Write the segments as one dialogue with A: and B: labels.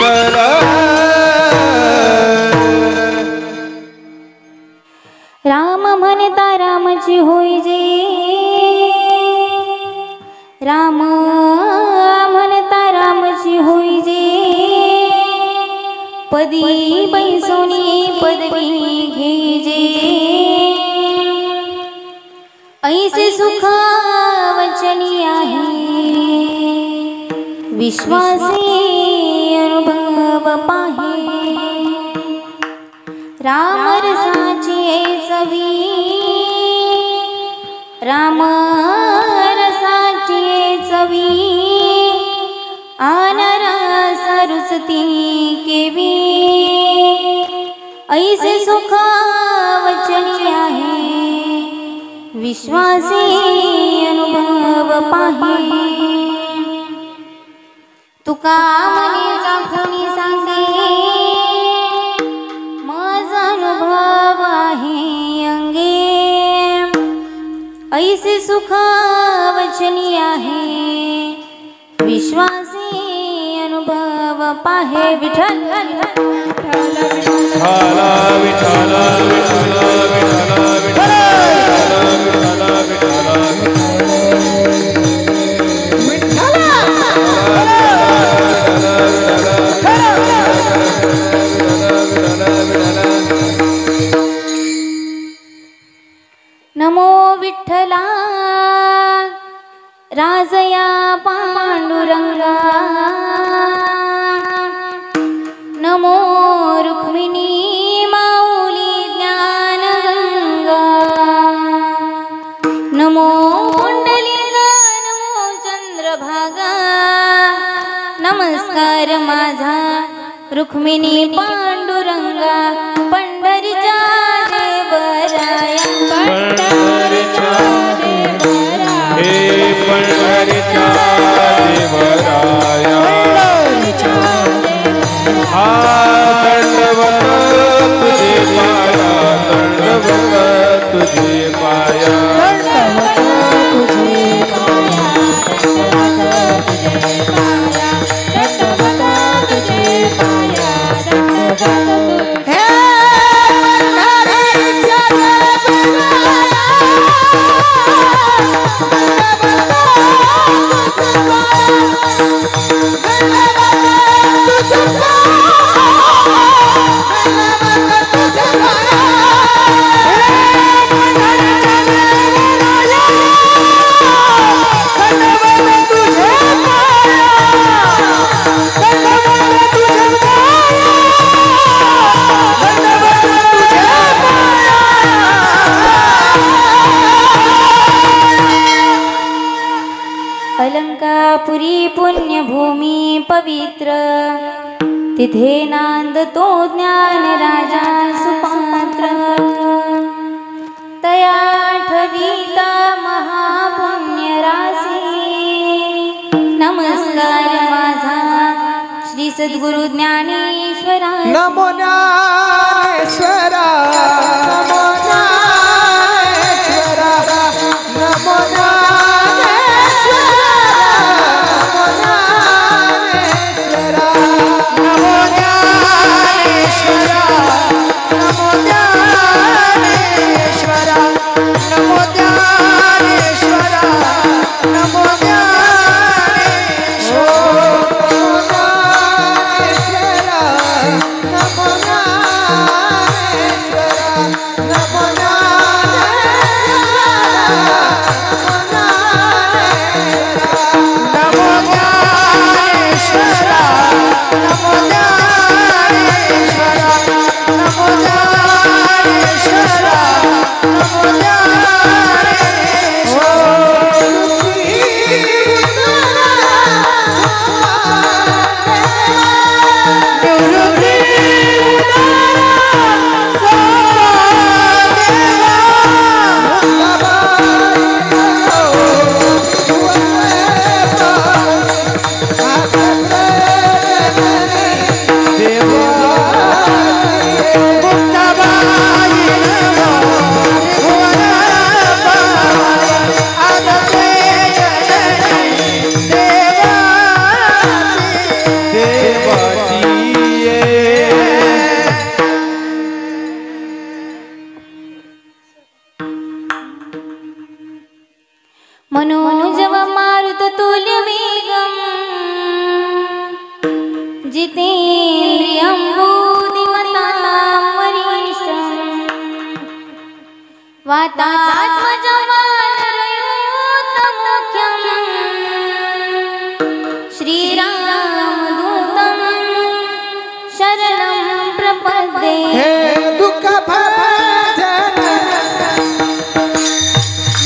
A: विठ्ठल
B: राम म्हणता रामची होई जे राम म्हणता रामची होई जे पदी बैसोनी पदवी घेजे ऐसे सुख वचनी आहे विश्वासी अनुभव पाहे राम रसाची चवी राम रसाची चवी आनरस रुचती केवी ऐसे सुख वचनी आहे विश्वासी अनुभव पाहे तुका मने जाखणी सांगे माझा अनुभव आहे अंगे ऐसे सुख वचनी आहे विश्वासी अनुभव पाहे विठ्ठल नमो विठ्ठला राजया पांडुरंगा नमो रुक्मिणी माऊली ज्ञानगंगा नमो पुंडलिका नमो चंद्रभागा नमस्कार माझा रुक्मिणी पांडुरंगा पंढरीच्या देवराया पंढरीच्या देवराया
A: हे पंढरीच्या देवराया हा दंडवत तुझे पाया दंडवत तुझे पाया
B: दंडवत तुझे पाया दंडवत तुझे पाया दंडवत तुझे पाया दंडवत अलंकापुरी पुण्यभूमी पवित्र तिथे नांदतो ज्ञान राजा सुपात्र तया ठविता महापुण्य रासी नमस्कार माझा श्री सद्गुरु ज्ञानेश्वरा
C: नमो ज्ञानेश्वरा नमो ज्ञानेश्वरा नमो
B: नमो मनोजव मारुततुल्य वेगम् जितेन्द्रियं बुद्धिमतां वरिष्ठम् वातात्मजं वानरयूथमुख्यम् श्रीरामदूतं शरणं प्रपद्ये।
C: हे दुःख भंजन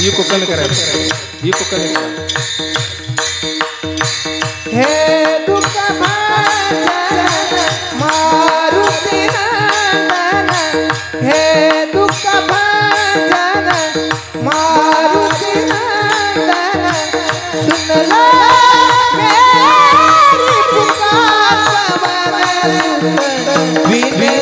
A: ये कोकण करायचं ये कोकण
C: हे दुःख भंजन मारुती नंदन हे दुःख भंजन मारुती नंदन सुनला मेरी पुकार विनती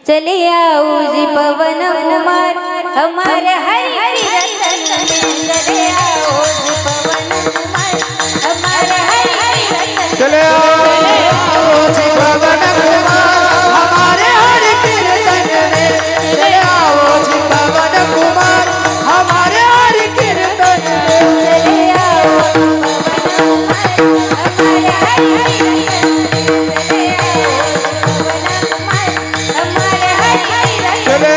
B: चले आओ जी पवन कुमार हमारे हरि हरि रतन में। चले आओ जी पवन कुमार हमारे हरि हरि रतन।
A: चले आओ
C: जी पवन कुमार हमारे हरि कीर्तन में चले आओ जी पवन कुमार हमारे हरि कीर्तन में
B: चले आओ पवन कुमार हमारे हरि हरि रतन। चले आओ पवन कुमार हमारे हरि हरि रतन।
A: चले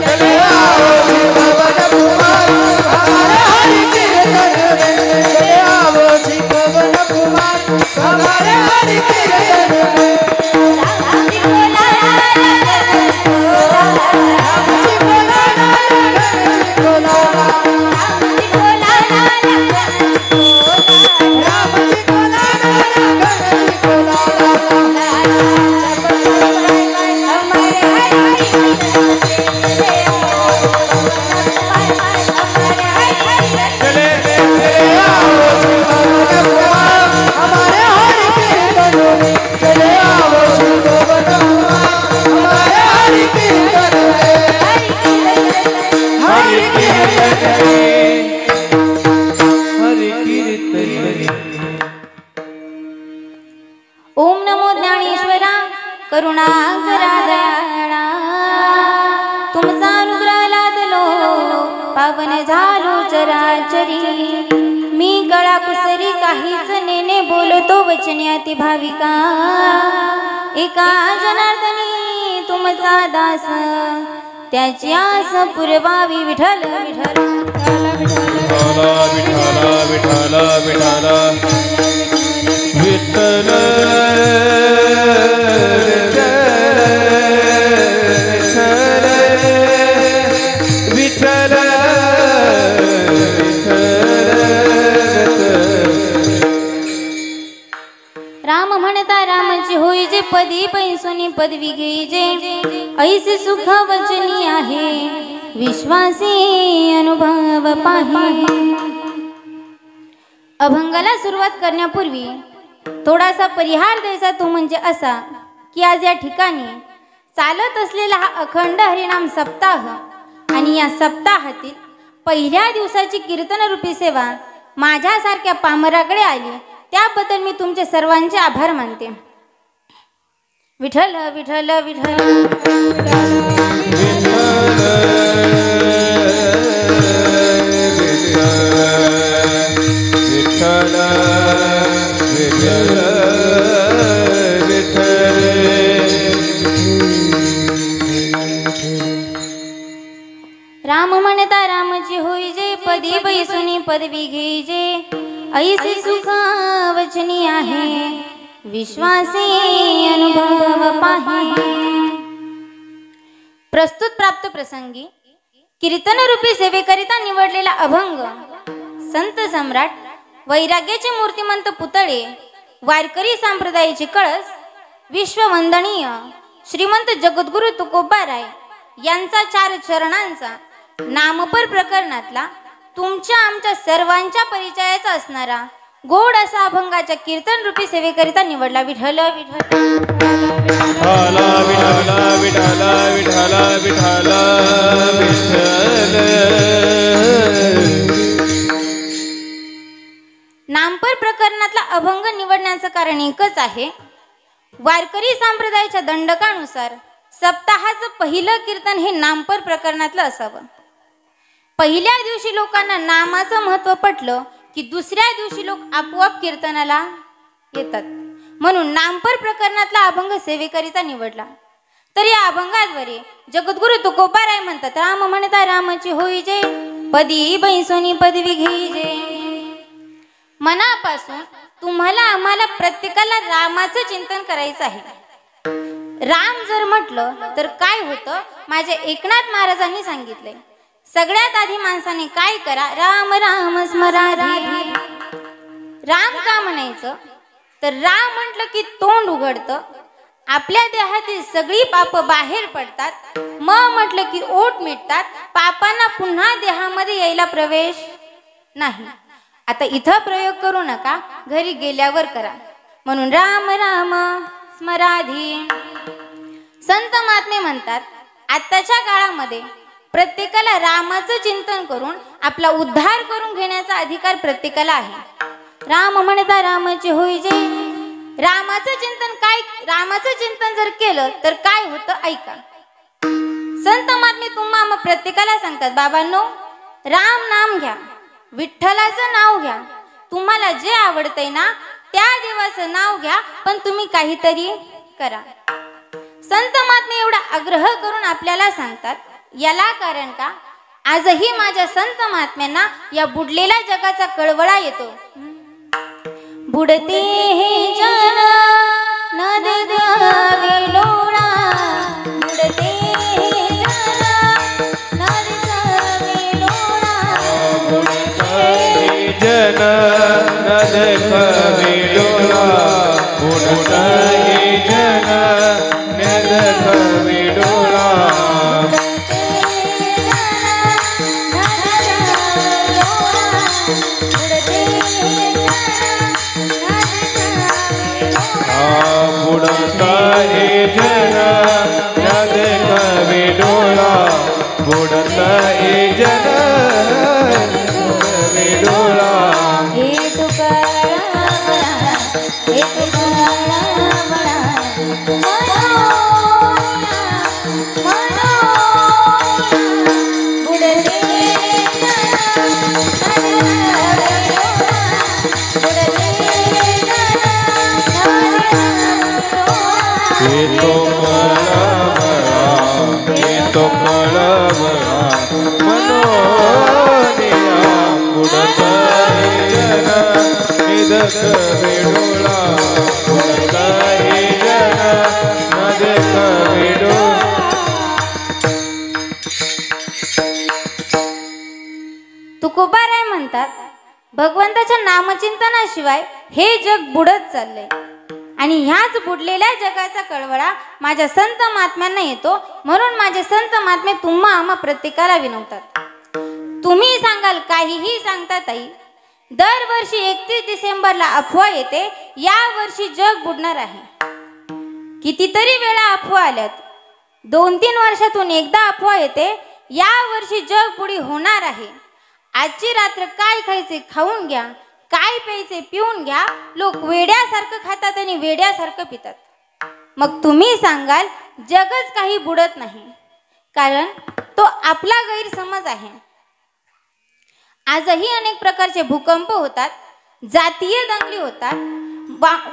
C: चले आओ जी पवन कुमार हमारे हरि कीर्तन में चले आओ जी पवन कुमार हमारे हरि कीर्तन में।
B: राम जी को ला ला ला
C: राम जी को ला ला राम जी को ला ला
B: राम जी को ला ला
C: राम जी को ला ला राम जी को ला ला
B: हमारे हरि हरि चले आओ हमारे हरि हरि
A: चले
C: चले आओ जी पवन कुमार हमारे हरि कीर्तन में चले आओ जी पवन कुमार हमारे हरि कीर्तन में
A: हरि कीर्तन हरि कीर्तन।
B: ओम नमो ज्ञानेश्वरा करुणाकरा दयाळा तुमचा अनुग्रह लादलो पावन झालो चराचरी मी गळा कुसरी काहीच नेने बोलतो वचने अति भाविका एका जनार्दनी तुमचा दास त्याची आस पुरवावी विठ्ठल विठ्ठल
A: विठ्ठल विठ्ठल विठ्ठल विठ्ठल विठ्ठल
B: राम म्हणता रामाची होई जे पदी पैसोनी पदवी घेई जे ऐसे सुख वचनी आहे विश्वासी अनुभव पाहे। अभंगाला सुरुवात करण्यापूर्वी थोडासा परिहार द्यायचा तो म्हणजे असा की आज या ठिकाणी चालत असलेला हा अखंड हरिनाम सप्ताह आणि या सप्ताहातील पहिल्या दिवसाची कीर्तन रूपी सेवा माझ्यासारख्या पामराकडे आली त्याबद्दल मी तुमचे सर्वांचे आभार मानते। विठ्ठल विठ्ठल विठ्ठल
A: विठ्ठल विठ्ठल
B: राम म्हणता रामची होई जे पदी बैसुनी पदवी घेई जे ऐसे सुख वचनी आहे विश्वासी अनुभव पाहे। प्रस्तुत प्राप्त प्रसंगी कीर्तन रूपी सेवेकरिता निवडलेला अभंग संत सम्राट वैराग्याचे मूर्तिमंत पुतळे वारकरी संप्रदायाचे कळस विश्ववंदनीय श्रीमंत जगद्गुरु तुकोबाराय यांचा 4 चरणांचा नामपर प्रकरणातला तुमच्या आमच्या सर्वांच्या परिचयाचा असणारा गोड असा अभंगाच्या कीर्तन रूपी सेवेकरिता निवडला. विठ्ठल विठ्ठल
A: विठ्ठल विठ्ठल विठ्ठल विठ्ठल विठ्ठल.
B: नामपर प्रकरणातला अभंग निवडण्याचं कारण एकच आहे. वारकरी संप्रदायाच्या दंडकानुसार सप्ताहाचं पहिलं कीर्तन हे नामपर प्रकरणातलं असावं. पहिल्या दिवशी लोकांना नामाचं महत्त्व पटलं की दुसऱ्या दिवशी लोक आपोआप कीर्तनाला येतात, म्हणून नामपर प्रकरणातला अभंग सेवेकरिता निवडला. तर या अभंगाद्वारे जगद्गुरु तुकोबाराय म्हणतात, राम म्हणता रामाची होई जय, पदी बैसोनी पदवी घेई जय. मनापासून तुम्हाला आम्हाला प्रत्येकाला रामाचं चिंतन करायचं आहे. राम जर म्हटलं तर काय होतं, माझ्या एकनाथ महाराजांनी सांगितलंय. सगळ्यात आधी माणसाने काय करा, राम राम स्मरा. राम का म्हणायचं तर राम म्हटलं की तोंड उघडतं, आपल्या देहातील सगळी पाप बाहेर पडतात. म्हटलं की ओठ मिटतात, पापांना पुन्हा देहामध्ये यायला प्रवेश नाही. आता इथं प्रयोग करू नका, घरी गेल्यावर करा. म्हणून राम राम स्मराधी. संत महात्मे म्हणतात, आताच्या काळामध्ये प्रत्येकाला रामाचं चिंतन करून आपला उद्धार करून घेण्याचा अधिकार प्रत्येकाला आहे. राम म्हणता रामाची होई जय. रामाचं चिंतन जर केलं तर काय होतं ऐका. संत महात्मे तुम्हा प्रत्येकाला सांगतात, बाबांनो राम नाम घ्या, विठ्ठलाचं नाव घ्या, तुम्हाला जे आवडतंय ना त्या देवाचं नाव घ्या, पण तुम्ही काहीतरी करा. संत महात्मे एवढा आग्रह करून आपल्याला सांगतात. याला कारण का, आजही माझ्या संत महात्म्यांना या बुडलेल्या जगाचा कळवळा येतो. बुडते हे जन नद द्यावे डोळा, बुडते हे जन नद द्यावे डोळा,
A: बुडते जन नद द्यावे डोळा, बुडते जन नद द्यावे डोळा. बुडता हे जन नद द्यावे डोळा, बुडता हे जन द्यावे डोळा.
B: हे तुकाराम हे तुकाराम
A: तो मळमळा मनोनिया, बुडता हे जन नद द्यावे डोळा, बुडता हे जन नद द्यावे डोळा.
B: तुकोबाराय म्हणतात, भगवंताच्या नामचिंतनाशिवाय हे जग बुडत चाललंय आणि ह्याच बुडलेल्या जगाचा कळवळा माझ्या संत महात्म्यांना येतो. म्हणून माझे संत महात्मे तुम्हा आम्हा प्रत्येकाला विनवतात. तुम्ही सांगाल काहीही सांगता ताई, दरवर्षी 31 डिसेंबरला अफवा येते, या वर्षी जग बुडणार आहे. कितीतरी वेळा अफवा आल्यात, 2-3 वर्षातून एकदा अफवा येते, या वर्षी जग बुडी होणार आहे. आजची रात्र काय खायचे खाऊन घ्या, काय प्यायचे पिऊन घ्या. लोक वेड्यासारखं खातात आणि वेड्यासारखं पितात. मग तुम्ही सांगाल जगच काही बुडत नाही, कारण तो आपला गैरसमज आहे. आजही अनेक प्रकारचे भूकंप होतात, जातीय दंगली होतात,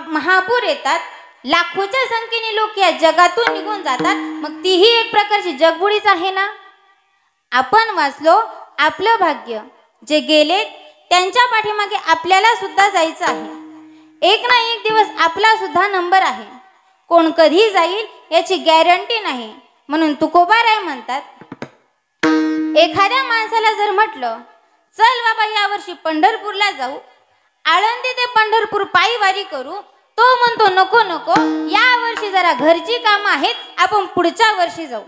B: महापूर येतात, लाखोच्या संख्येने लोक या जगातून निघून जातात. मग तीही एक प्रकारची जगबुडीच आहे ना. आपण वाचलो, आपलं भाग्य, जे गेले त्यांच्या पाठीमागे आपल्याला सुद्धा जायचं आहे. एक ना एक दिवस आपला सुद्धा नंबर आहे. कोण कधी जाईल याची गॅरंटी नाही. म्हणून तुकोबाराय म्हणतात, एखाद्या माणसाला जर म्हटलं चल बाबा या वर्षी पंढरपूरला जाऊ, आळंदी ते पंढरपूर पायी वारी करू, तो म्हणतो नको नको, या वर्षी जरा घरची कामं आहेत, आपण पुढच्या वर्षी जाऊ.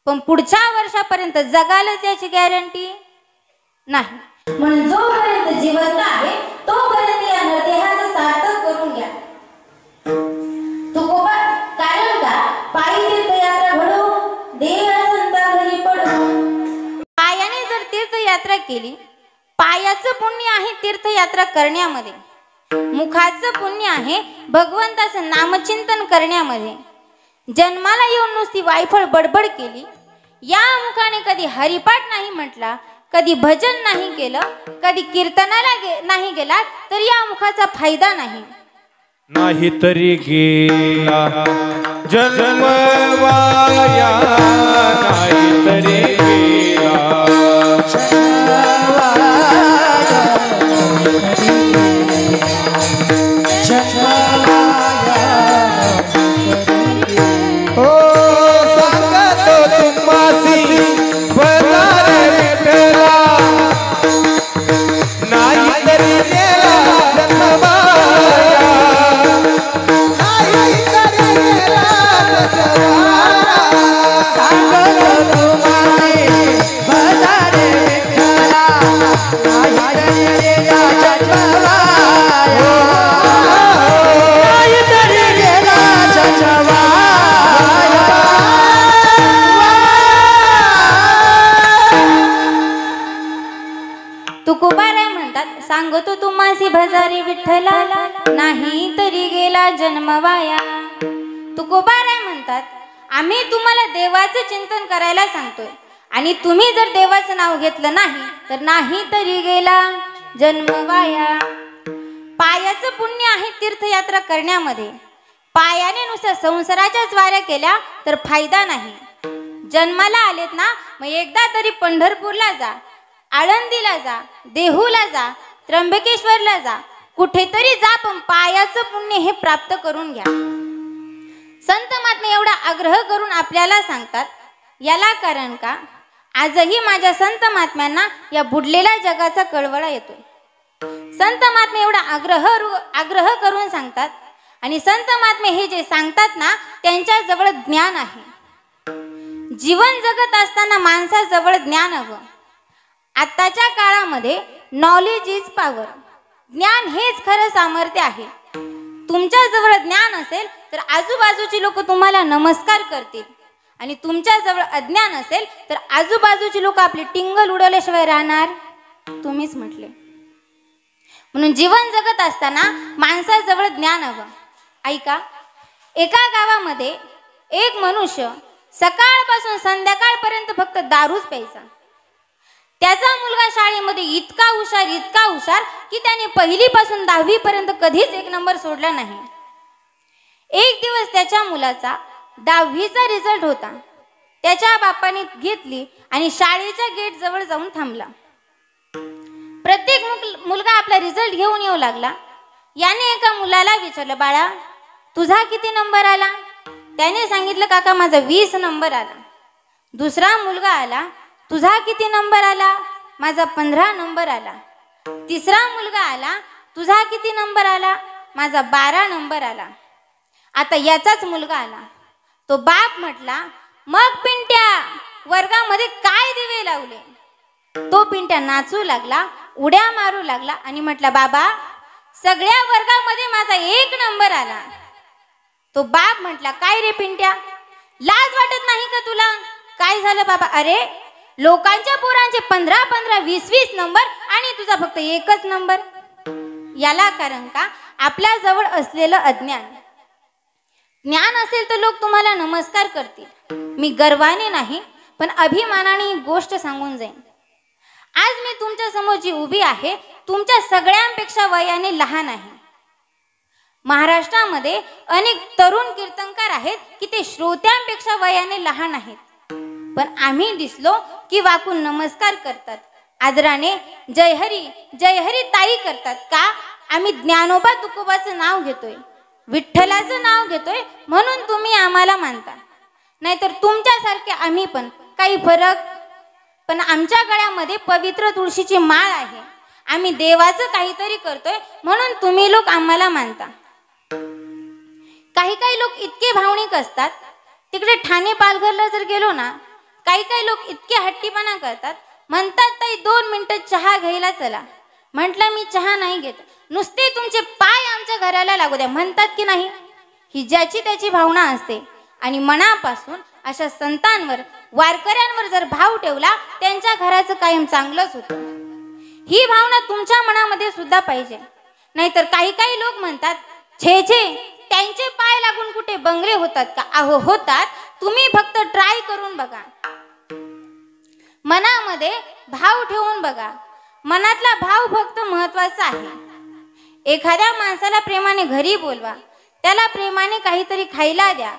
B: पण पुढच्या वर्षापर्यंत जगालच याची गॅरंटी नाही. म्हणून जोपर्यंत जिवंत आहे तोपर्यंत या नरदेहाचं सार्थक करून घ्या. तुकोबा कारण का पायी तीर्थयात्रा घडो, देह संता घरी पडो. पायाने जर तीर्थयात्रा केली, पायाचं पुण्य आहे तीर्थयात्रा करण्यामध्ये, मुखाचं पुण्य आहे भगवंताचं नामचिंतन करण्यामध्ये. जन्माला येऊन नुसती वायफळ बडबड केली, या मुखाने कधी हरिपाठ नाही म्हटला, कधी भजन नाही केलं, कधी कीर्तनाला नाही गेला, तर या मुखाचा फायदा नाही.
A: नाही तरी गेला जन्म वाया, नाही तरी गेला हो सांगतो तुम्हासी बजार विठला, नाही तरी गेला जन्म वाया, नाही तरी गेला जन्म वाया.
C: सांगतो तुम्हासी बजार विठला, नाही तरी गेला जन्म वाया, नाही तरी गेला जन्म वाया.
B: तुकोबाराय म्हणतात सांगतो तुम्हासी भजारी विठ्ठला, नाही तरी गेला जन्म वाया. तुकोबाराय म्हणतात आम्ही तुम्हाला देवाचं चिंतन करायला सांगतोय, आणि तुम्ही जर देवाचं नाव घेतलं नाही तर नाही तरी गेला जन्म वाया. पायाचं पुण्य आहे तीर्थयात्रा करण्यामध्ये. पायाने नुसत्या संसाराच्याच वाऱ्या केल्या तर फायदा नाही. जन्माला आलेत ना, मग एकदा तरी पंढरपूरला जा, आळंदीला जा, देहूला जा, त्र्यंबकेश्वरला जा, कुठेतरी जा, पण पायाचं पुण्य हे प्राप्त करून घ्या. संत महात्मे एवढा आग्रह करून आपल्याला सांगतात. याला कारण का आजही माझ्या संत महात्म्यांना या बुडलेल्या जगाचा कळवळा येतोय. संत महात्मे एवढा आग्रह करून सांगतात, आणि संत महात्मे हे जे सांगतात ना, त्यांच्या जवळ ज्ञान आहे. जीवन जगत असताना माणसाजवळ ज्ञान हवं. आताच्या काळामध्ये नॉलेज इज पॉवर, ज्ञान हेच खरं सामर्थ्य आहे. तुमच्या जवळ ज्ञान असेल तर आजूबाजूची लोक तुम्हाला नमस्कार करतील, आणि तुमच्या जवळ अज्ञान असेल तर आजूबाजूची लोक आपली टिंगल उडवल्याशिवाय राहणार. तुम्हीच म्हटले. म्हणून जीवन जगत असताना माणसाजवळ ज्ञान हवं. ऐका, एका गावामध्ये एक मनुष्य सकाळपासून संध्याकाळपर्यंत फक्त दारूच प्यायचा. त्याचा मुलगा शाळेमध्ये इतका हुशार की त्याने 1ली पासून 10वी पर्यंत कधीच 1 नंबर सोडला नाही. एक दिवस त्याच्या मुलाचा 10वीचा रिझल्ट होता. त्याच्या बापाने घेतली आणि शाळेच्या गेट जवळ जाऊन थांबला. प्रत्येक मुलगा आपला रिझल्ट घेऊन येऊ लागला. याने एका मुलाला विचारलं, बाळा तुझा किती नंबर आला? त्याने सांगितलं, काका माझा 20 नंबर आला. दुसरा मुलगा आला, तुझा किती नंबर आला? माझा 15 नंबर आला. तिसरा मुलगा आला, तुझा किती नंबर आला? माझा 12 नंबर आला. आता याचाच मुलगा आला. तो बाप म्हटला, मग पिंट्या वर्गामध्ये काय दिवे लावले? तो पिंट्या नाचू लागला, उड्या मारू लागला आणि म्हटला, बाबा सगळ्या वर्गामध्ये माझा 1 नंबर आला. तो बाप म्हटला, काय रे पिंट्या, लाज वाटत नाही का तुला? काय झालं बाबा? अरे लोकांच्या पोरांचे 15-15, 20-20 नंबर आणि तुझा फक्त 1च नंबर. याला कारण का आपल्या जवळ असलेलं अज्ञान. ज्ञान असेल तर लोक तुम्हाला नमस्कार करतील. मी गर्वाने नाही पण अभिमानाने गोष्ट सांगून जाईन. आज मी तुमच्या समोर जी उभी आहे तुमच्या सगळ्यांपेक्षा वयाने लहान आहे. महाराष्ट्रामध्ये अनेक तरुण कीर्तनकार आहेत की ते श्रोत्यांपेक्षा वयाने लहान आहेत, पण आम्ही दिसलो की वाकून नमस्कार करतात, आदराने जय हरी ताई करतात. का? आम्ही ज्ञानोबा तुकोबाचं नाव घेतोय, विठ्ठलाचं नाव घेतोय म्हणून तुम्ही आम्हाला मानता. नाहीतर तुमच्यासारखे आम्ही पण काही फरक. पण आमच्या गळ्यामध्ये पवित्र तुळशीची माळ आहे. आम्ही देवाचं काहीतरी करतोय म्हणून तुम्ही लोक आम्हाला मानता. काही काही लोक इतके भावनिक असतात, तिकडे ठाणे पालघरला जर गेलो ना, काही काही लोक इतके हट्टीपणा करतात, म्हणतात ताई 2 मिनिटं चहा घ्यायला चला. म्हटलं मी चहा नाही घेत, नुसते तुमचे पाय आमच्या घराला लागू द्या, म्हणतात की नाही. ही ज्याची त्याची भावना असते आणि मनापासून अशा संतांवर वारकऱ्यांवर जर भाव ठेवला त्यांच्या घराचं कायम चांगलंच होतं. ही भावना तुमच्या मनामध्ये सुद्धा पाहिजे. नाहीतर काही काही लोक म्हणतात छे छे त्यांचे पाय लागून कुठे बंगले होतात का. अहो होतात, तुम्ही फक्त ट्राय करून बघा, मनामध्ये भाव ठेवून बघा. मनातला भाव फक्त महत्वाचा आहे. एखाद्या माणसाला प्रेमाने घरी बोलवा, त्याला प्रेमाने काहीतरी खायला द्या.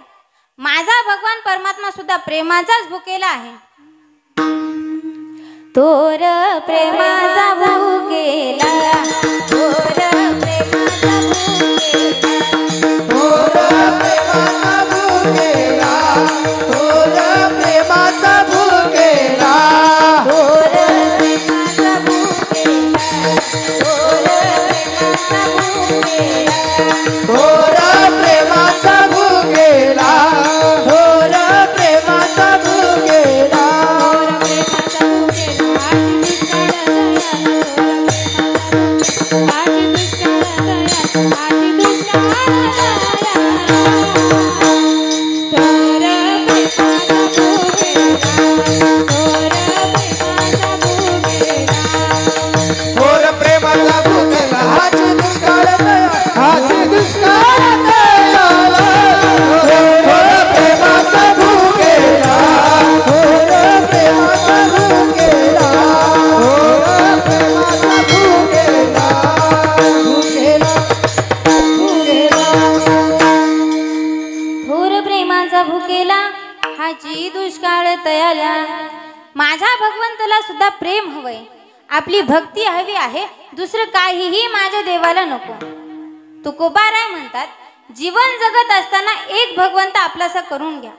B: माझा भगवान परमात्मा सुद्धा प्रेमाचाच भुकेला आहे. तोर प्रेमाचा भुकेला, तोर प्रेमाचा भुकेला,
C: थोर प्रेमाचा भुकेला,
B: थोर प्रेमाचा भुकेला,
C: थोर प्रेमाचा भुकेला, थोर प्रेमाचा भुकेला, थोर प्रेमाचा भुकेला, हाची दुष्काळ दयाला, हाची दुष्काळ दयाला, थोर प्रेमाचा भुकेला, थोर प्रेमाचा भुकेला, थोर प्रेमाचा भुकेला, भुकेला, भुकेला.
B: थोर प्रेमाचा भुकेला, हाची दुष्काळ तयाला. माझ्या भगवंताला सुद्धा प्रेम हवंय, आपली भक्ती हवी आहे, दुसरं काहीही माझ्या देवाला नको. तुकोबाराय म्हणतात, जीवन जगत असताना एक भगवंत आपलासा करून घ्या.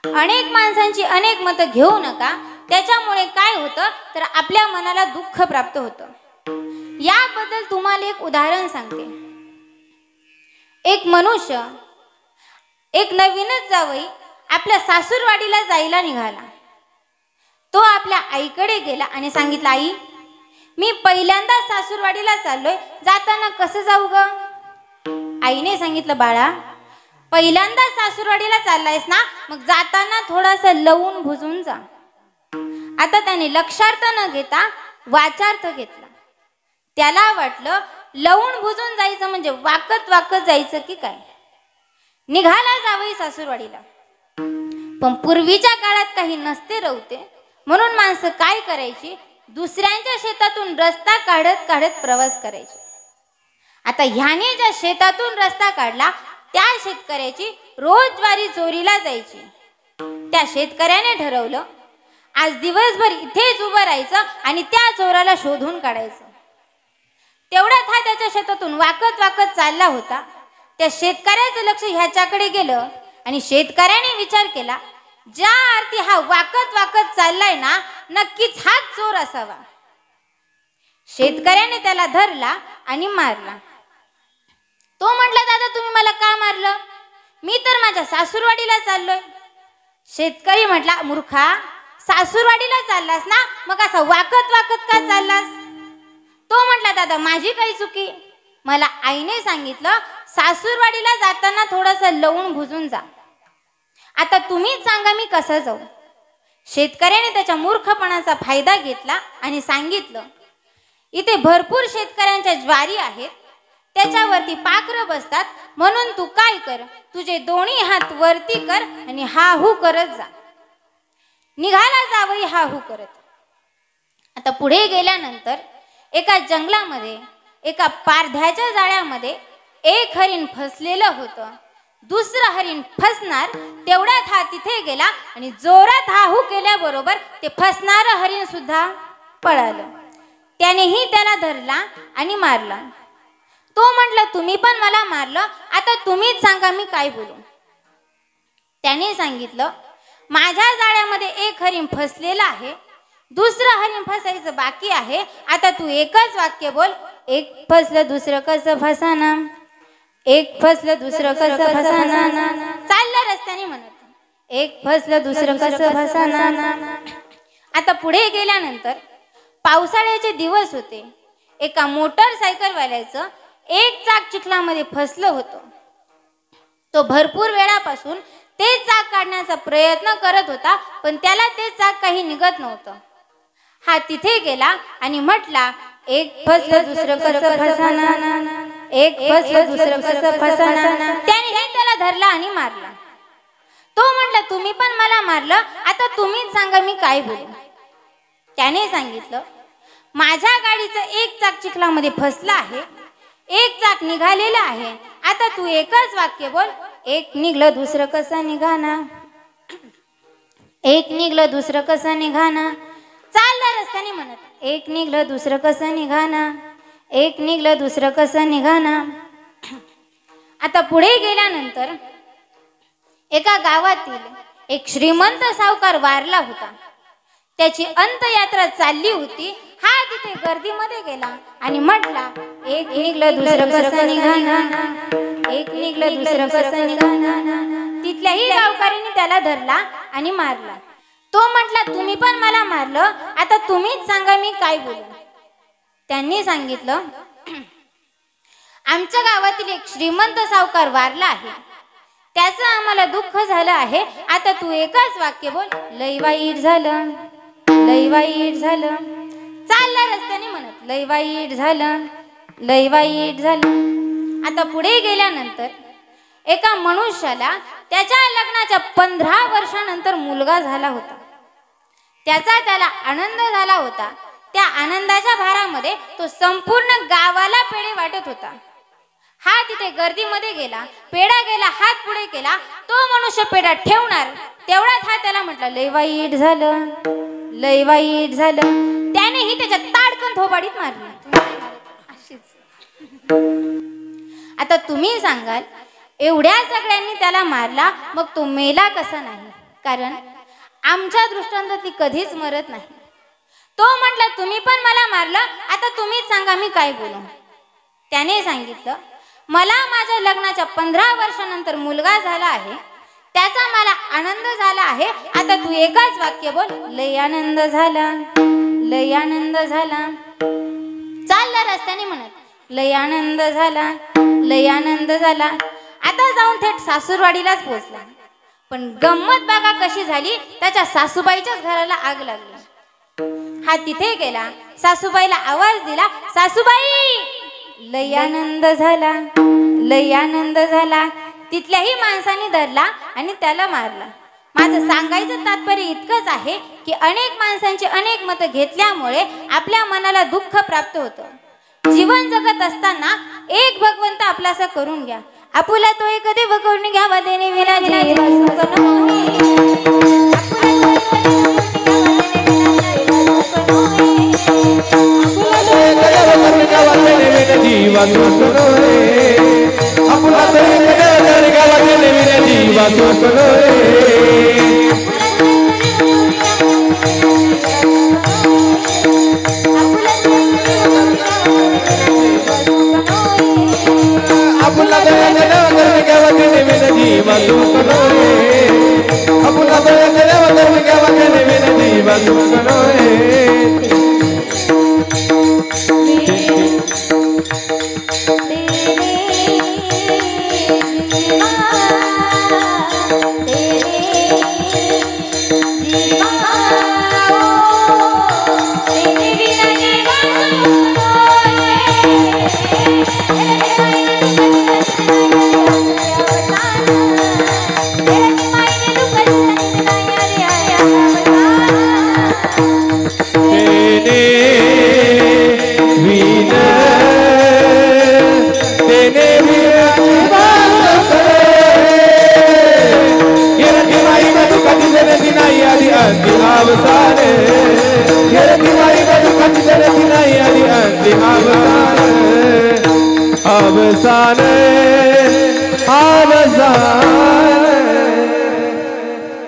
B: अनेक माणसांची अनेक मतं घेऊ नका. त्याच्यामुळे काय होतं तर आपल्या मनाला दुःख प्राप्त होतं. याबद्दल तुम्हाला एक उदाहरण सांगते. एक मनुष्य, एक नवीनच जावई आपल्या सासूरवाडीला जायला निघाला. तो आपल्या आईकडे गेला आणि सांगितलं, आई मी पहिल्यांदा सासूरवाडीला चाललोय, जाताना कसं जाऊ ग. आईने सांगितलं, बाळा पहिल्यांदा सासूरवाडीला चाललायस ना, मग जाताना थोडासा लवून भुजून जा. आता त्याने लक्षार्थ न घेता वाचार्थ घेतला. त्याला वाटलं लवून भुजून जायचं म्हणजे वाकत वाकत जायचं की काय. निघाला जावई सासूरवाडीला. पण पूर्वीच्या काळात काही नसते रवते, म्हणून माणसं काय करायची, दुसऱ्यांच्या शेतातून रस्ता काढत काढत प्रवास करायची. आता ह्याने ज्या शेतातून रस्ता काढला त्या शेतकऱ्याची रोज ज्वारी चोरीला जायची. त्या शेतकऱ्याने ठरवलं आज दिवसभर इथेच उभं राहायचं आणि त्या चोराला शोधून काढायचं. तेवढ्यात हा त्याच्या शेतातून वाकत वाकत चालला होता. त्या शेतकऱ्याचं लक्ष ह्याच्याकडे गेलं आणि शेतकऱ्याने विचार केला, ज्या अर्थी हा वाकत वाकत चाललाय ना, नक्कीच हाच चोर असावा. शेतकऱ्याने त्याला धरला आणि मारला. तो म्हटला, दादा तुम्ही मला का मारलं, मी तर माझ्या सासूरवाडीला चाललोय. शेतकरी म्हटला, मूर्खा सासूरवाडीला चाललास ना, मग असा वाकत वाकत का चाललास. तो म्हटला, दादा माझी काही चुकी, मला आईने सांगितलं सासूरवाडीला जाताना थोडंसं लवून भुजून जा. आता तुम्हीच सांगा मी कसं जाऊ. शेतकऱ्याने त्याच्या मूर्खपणाचा फायदा घेतला आणि सांगितलं, इथे भरपूर शेतकऱ्यांच्या ज्वारी आहेत, त्याच्यावरती पाखरं बसतात, म्हणून तू काय कर, तुझे दोन्ही हात वरती कर आणि हा हू करत जा. निघाला जावई हा हू करत. आता पुढे गेल्यानंतर एका जंगलामध्ये एका पारध्याच्या जाळ्यामध्ये एक हरिण फसलेलं होतं. दुसरं हरिण फसणार तेवढ्यात हा तिथे गेला आणि जोरात हा हू केल्याबरोबर ते फसणारं हरिण सुद्धा पळालं. त्यानेही त्याला धरला आणि मारला. तो म्हटला, तुम्ही पण मला मारलं, आता तुम्हीच सांगा मी काय बोलू. त्याने सांगितलं, माझ्या जाळ्यामध्ये एक हरिण फसलेला आहे, दुसरं हरिण फसायचं बाकी आहे. आता तू एकच वाक्य बोल, एक फसलं दुसरं कसं फसाना. एक फसलं दुसरं कसं फसाना, चाललं रस्त्याने म्हणत एक फसलं दुसरं कसं फसाना. आता पुढे गेल्यानंतर पावसाळ्याचे दिवस होते. एका मोटरसायकलवाल्याचं एक चाक चिखलामध्ये फसलं होतं. तो भरपूर वेळापासून ते चाक काढण्याचा प्रयत्न करत होता, पण त्याला ते चाक काही निघत नव्हतं. हा तिथे गेला आणि म्हटला एक फसलं दुसरं कसं फसाना, एक फसलं दुसरं कसं फसाना. त्याने त्याला धरला आणि मारला. तो म्हटला तुम्ही पण मला मारलं, आता तुम्हीच सांगा मी काय बोलू. त्याने सांगितलं माझ्या गाडीचं एक चाक चिखलामध्ये फसलं आहे, एक चाक निघालेलं आहे. आता तू एकच वाक्य बोल, एक निघलं दुसरं कसं निघाना, एक निघलं दुसरं कसं निघाना. चाललं रस्त्याने म्हणत एक निघलं दुसरं कसं निघाना, एक निघलं दुसरं कसं निघाना. आता पुढे गेल्यानंतर एका गावातील एक श्रीमंत सावकार वारला होता. त्याची अंत्ययात्रा चालली होती. हा तिथे गर्दीमध्ये गेला आणि म्हटला एक निघलं दुसरं कसं निघाना, एक निघलं दुसरं कसं निघाना. तिथल्याही गावकऱ्यांनी त्याला धरला आणि मारला. तो म्हटला तुम्ही पण मला मारलं, आता तुम्हीच सांगा मी काय बोलू. त्यांनी सांगितलं आमच्या गावातील एक श्रीमंत सावकार वारला आहे, त्याचं आम्हाला दुःख झालं आहे. आता तू एकच वाक्य बोल, लय वाईट झालं, लय वाईट झालं. चालला रस्त्याने म्हणत लय वाईट झालं, लय वाईट झालं. आता पुढे गेल्यानंतर एका मनुष्याला त्याच्या लग्नाच्या 15 वर्षानंतर मुलगा झाला होता. त्याला आनंद झाला होता. त्या आनंदाच्या भारामध्ये तो संपूर्ण गावाला पेढे वाटत होता. हा तिथे गर्दीमध्ये गेला, पेढा गेला, हात पुढे केला. तो मनुष्य पेढा ठेवणार तेवढाच हा त्याला म्हटला लय वाईट झालं, लय वाईट झालं. त्यानेही त्याच्या ताडकन थोबाडीत मारली. आता तुम्ही सांगाल एवढ्या सगळ्यांनी त्याला मारला, मग तो मेला कसा नाही? कारण आमच्या दृष्टांतात ती कधीच मरत नाही. तो म्हटला तुम्ही पण मला मारलं, आता तुम्हीच सांगा मी काय बोलू. त्याने सांगितलं मला माझ्या लग्नाच्या 15 वर्षानंतर मुलगा झाला आहे, त्याचा मला आनंद झाला आहे. आता तू एकच वाक्य बोल, लय आनंद झाला, लय आनंद झाला. चालला रस्त्याने म्हणत लय आनंद झाला, लय आनंद झाला. आता जाऊन थेट सासूरवाडीलाच पोहोचला. पण गंमत बघा कशी झाली, त्याच्या सासूबाईच्याच घराला आग लागली. हा तिथे गेला, सासूबाईला आवाज दिला, सासूबाई लय आनंद झाला, लय आनंद झाला. तिथल्याही माणसाने धरला आणि त्याला मारला. माझं सांगायचं तात्पर्य इतकंच आहे की अनेक माणसांची अनेक मतं घेतल्यामुळे आपल्या मनाला दुःख प्राप्त होतं. जीवन जगत असताना एक भगवंत आपलासा करून घ्या, आपुला तो एक कधी करून घ्यावा, देणे विना जीवा सुख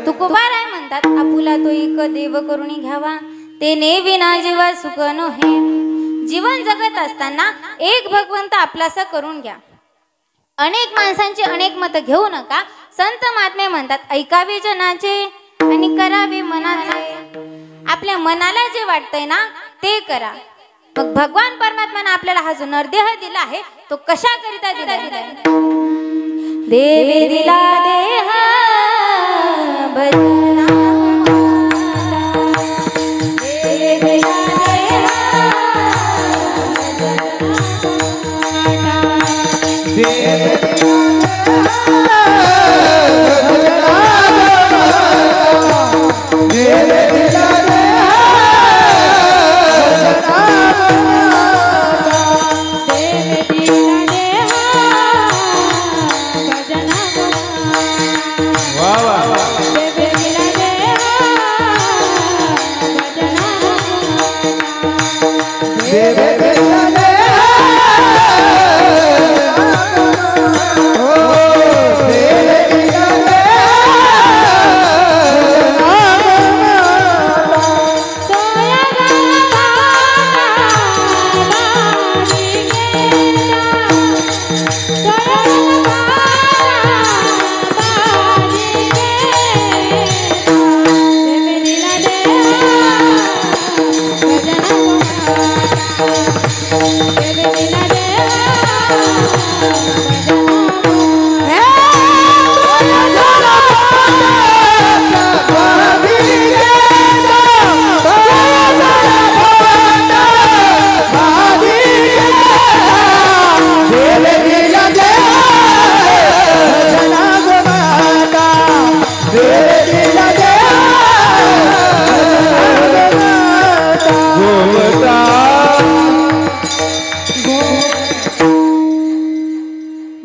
B: तुकोबाराय म्हणतात आपुला तो एक देव करून घ्यावा, तेने विना जीवा सुख नोहे. जीवन जगत असताना एक भगवंत आपलासा करून घ्या. अनेक माणसांची अनेक मत घेऊ नका. संत महात्मे म्हणतात ऐकावे जनाचे आणि करावे मनाचे. आपल्या मनाला जे वाटतंय ना ते करा. मग भगवान परमात्म्याने आपल्याला हा जो नरदेह दिला आहे तो कशा करिता दिला? देवी दिला देह भजना. देवी दिला देह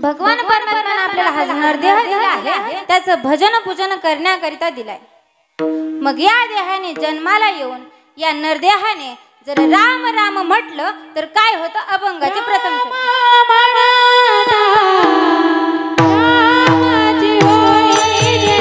B: भगवान परमात्म्याने आपल्याला हा नरदेह दिला आहे त्याचं भजन पूजन करण्याकरिता दिलाय. मग या देहाने जन्माला येऊन या नरदेहाने जर राम राम म्हटलं तर काय होतं? अभंगाचे प्रथम
C: राम मनता रामची होईले.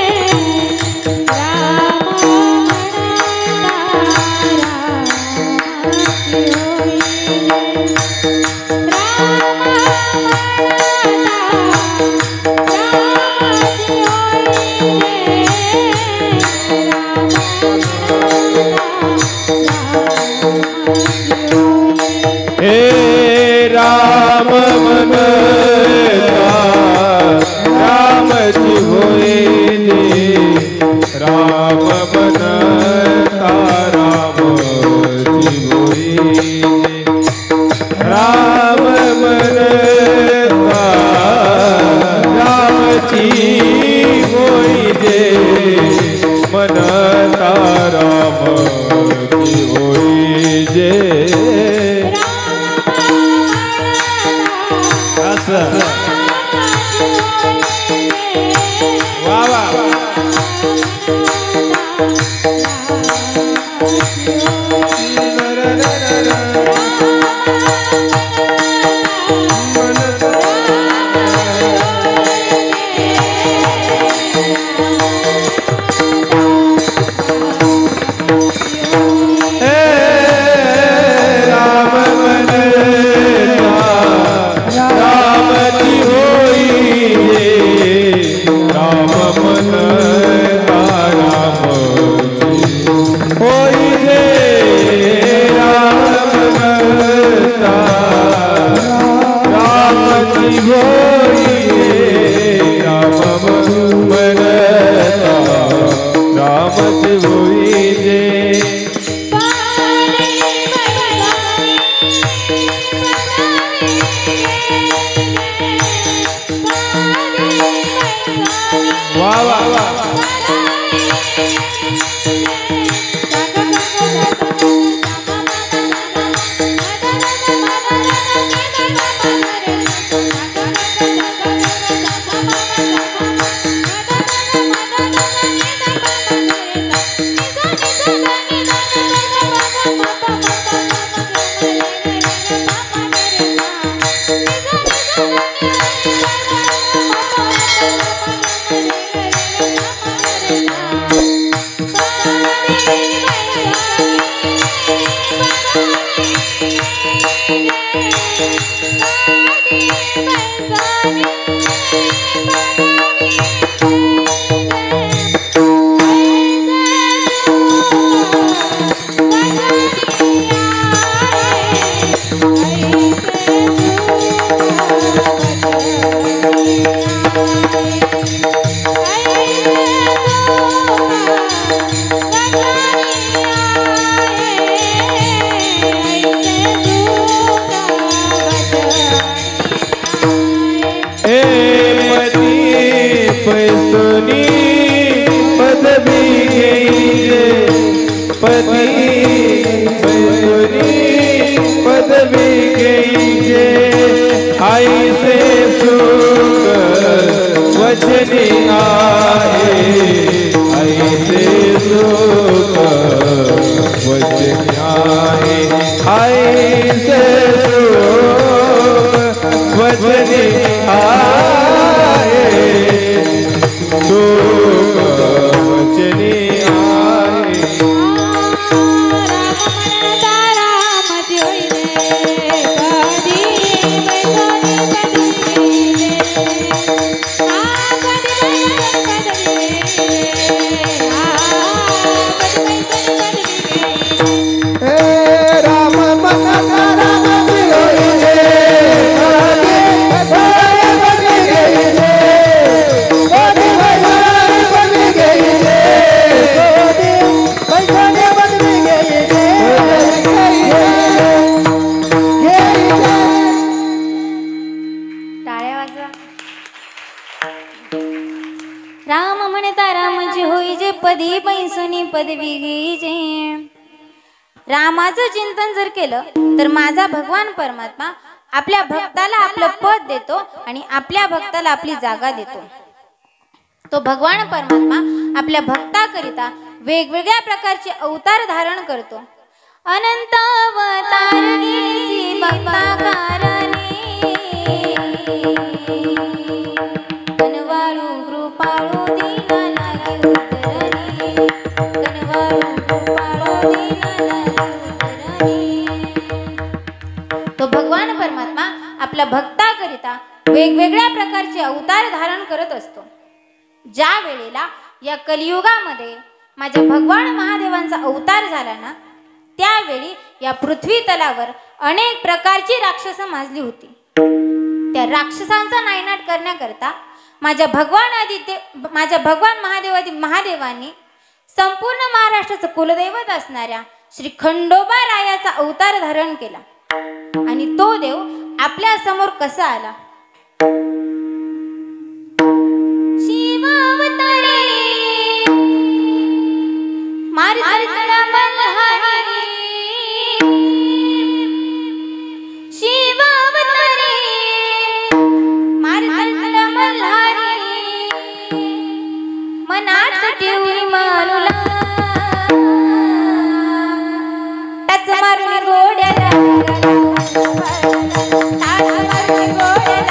C: राम मनता रामची होईले. राम मनता रामची होईले. मनता रामची होईले. वा वा
B: रामाचं चिंतन जर केलं तर माझा भगवान परमात्मा आपल्या भक्ताला आपलं पद देतो आणि आपल्या भक्ताला आपली जागा देतो. तो भगवान परमात्मा आपल्या भक्ताकरिता वेगवेगळ्या प्रकारचे अवतार धारण करतो. अनंत अवतारणी भक्ताकारणी कनवाळू कृपाळू दीना लागे उतरणी कनवाळू कृपाळू दीना लागे. तो भगवान परमात्मा आपल्या भक्ताकरिता वेगवेगळ्या प्रकारचे अवतार धारण करत असतो. ज्या वेळेला या कलियुगामध्ये माझ्या भगवान महादेवांचा अवतार झाला ना, त्यावेळी या पृथ्वी तलावर अनेक प्रकारची राक्षस माजली होती. त्या राक्षसांचा नायनाट करण्याकरता माझ्या भगवान महादेवांनी संपूर्ण महाराष्ट्राचं कुलदैवत असणाऱ्या श्री खंडोबा रायाचा अवतार धारण केला. आणि तो देव आपल्या समोर कसा आला? शिवावतारे मारतळा मल्हारी शिवावतारे मारतळा मल्हारी मनात ठेवली मानुला टच मारून गोड्या टाच मारून गोड्या